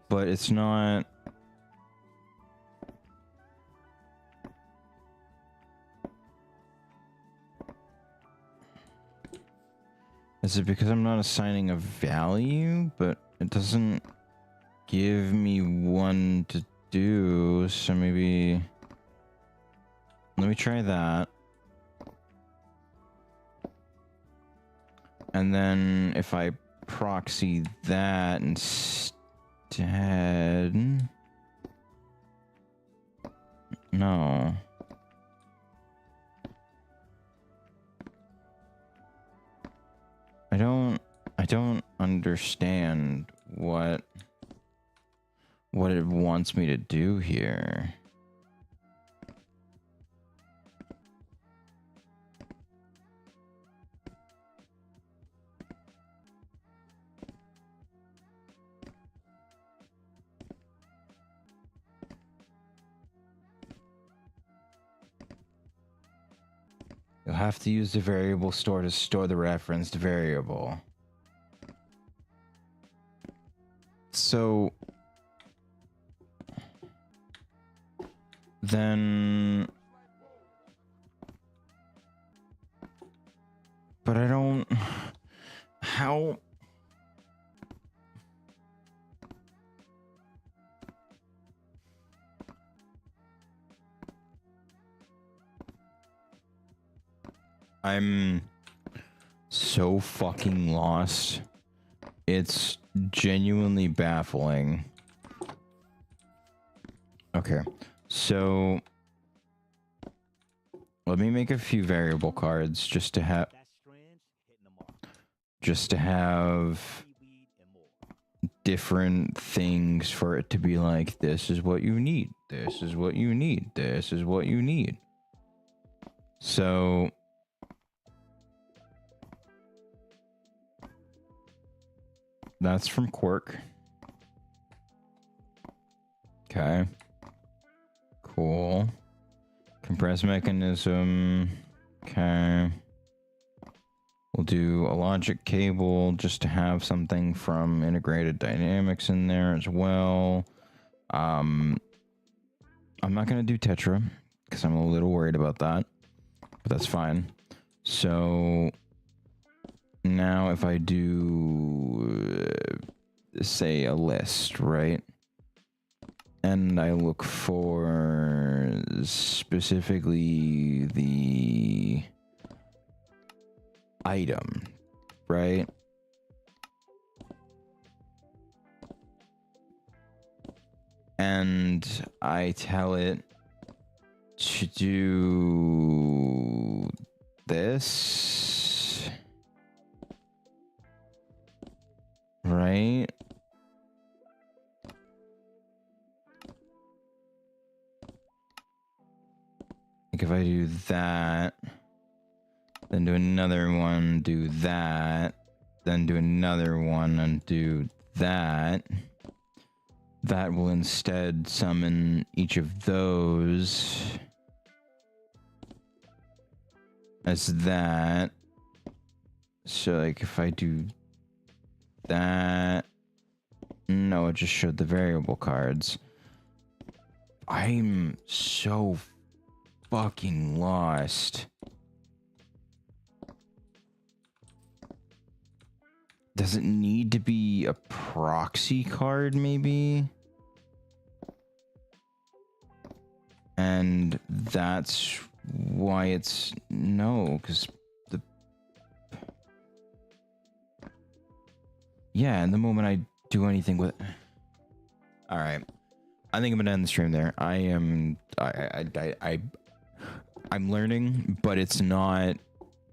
But it's not. Is it because I'm not assigning a value, but it doesn't give me one to do, so maybe let me try that. And then if I proxy that instead, no. I don't understand what it wants me to do here. You'll have to use the variable store to store the referenced variable. So then, but I don't, how? I'm so fucking lost. It's genuinely baffling. Okay, so let me make a few variable cards just to have different things for it to be like, this is what you need, this is what you need, this is what you need. So that's from Quirk. Okay. Cool. Compress mechanism. Okay. We'll do a logic cable just to have something from integrated dynamics in there as well. I'm not going to do Tetra because I'm a little worried about that, but that's fine. So now if I do, say, a list, right? and I look for specifically the item, right? And I tell it to do this, right? Like if I do that, then do another one, do that, then do another one and do that, that will instead summon each of those as that. So like if I do that, no, it just showed the variable cards. I'm so fucking lost. Does it need to be a proxy card, maybe? And that's why it's no, because the... Yeah, and the moment I do anything with... Alright. I think I'm gonna end the stream there. I'm learning, but it's not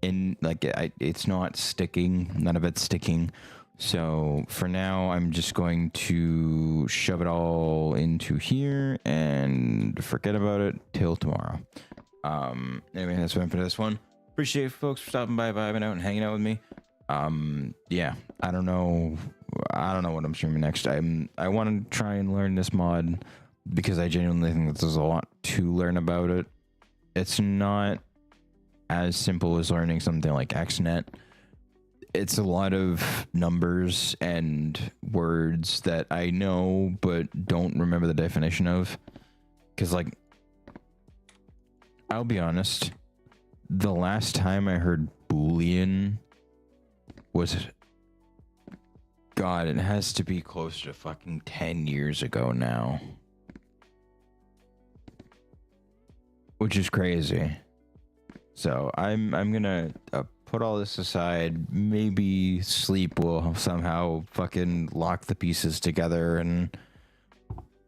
in like it's not sticking. None of it's sticking. So for now, I'm just going to shove it all into here and forget about it till tomorrow. Anyway, that's what I'm for this one. Appreciate folks for stopping by, vibing out, and hanging out with me. Yeah, I don't know what I'm streaming next. I want to try and learn this mod because I genuinely think that there's a lot to learn about it. It's not as simple as learning something like XNet. It's a lot of numbers and words that I know but don't remember the definition of. Because, like, I'll be honest, the last time I heard Boolean was... God, it has to be close to fucking 10 years ago now. Which is crazy. So I'm gonna put all this aside. Maybe sleep will somehow fucking lock the pieces together and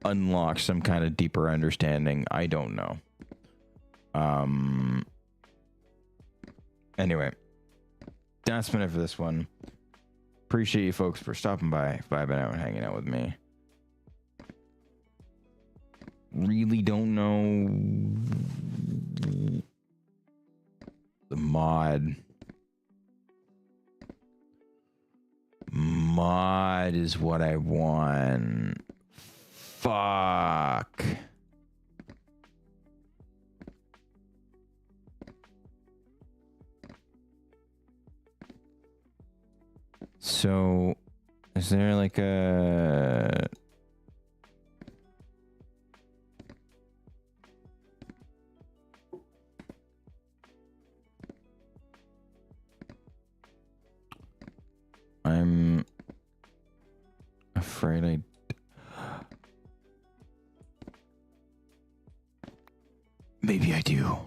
unlock some kind of deeper understanding. I don't know. Anyway, that's been it for this one. Appreciate you folks for stopping by, vibing out, and hanging out with me. Really don't know the mod. Mod is what I want. Fuck. So, is there like a... I'm afraid I... Maybe I do.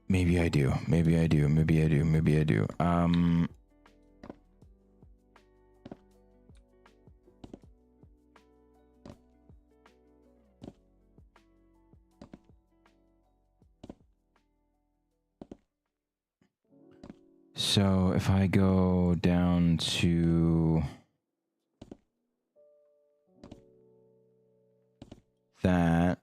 Maybe I do. Maybe I do. Maybe I do. Maybe I do. So if I go down to that,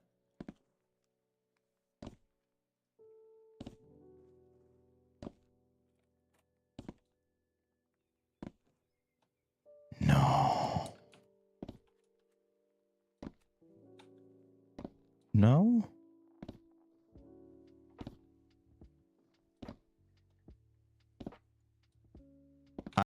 no. No?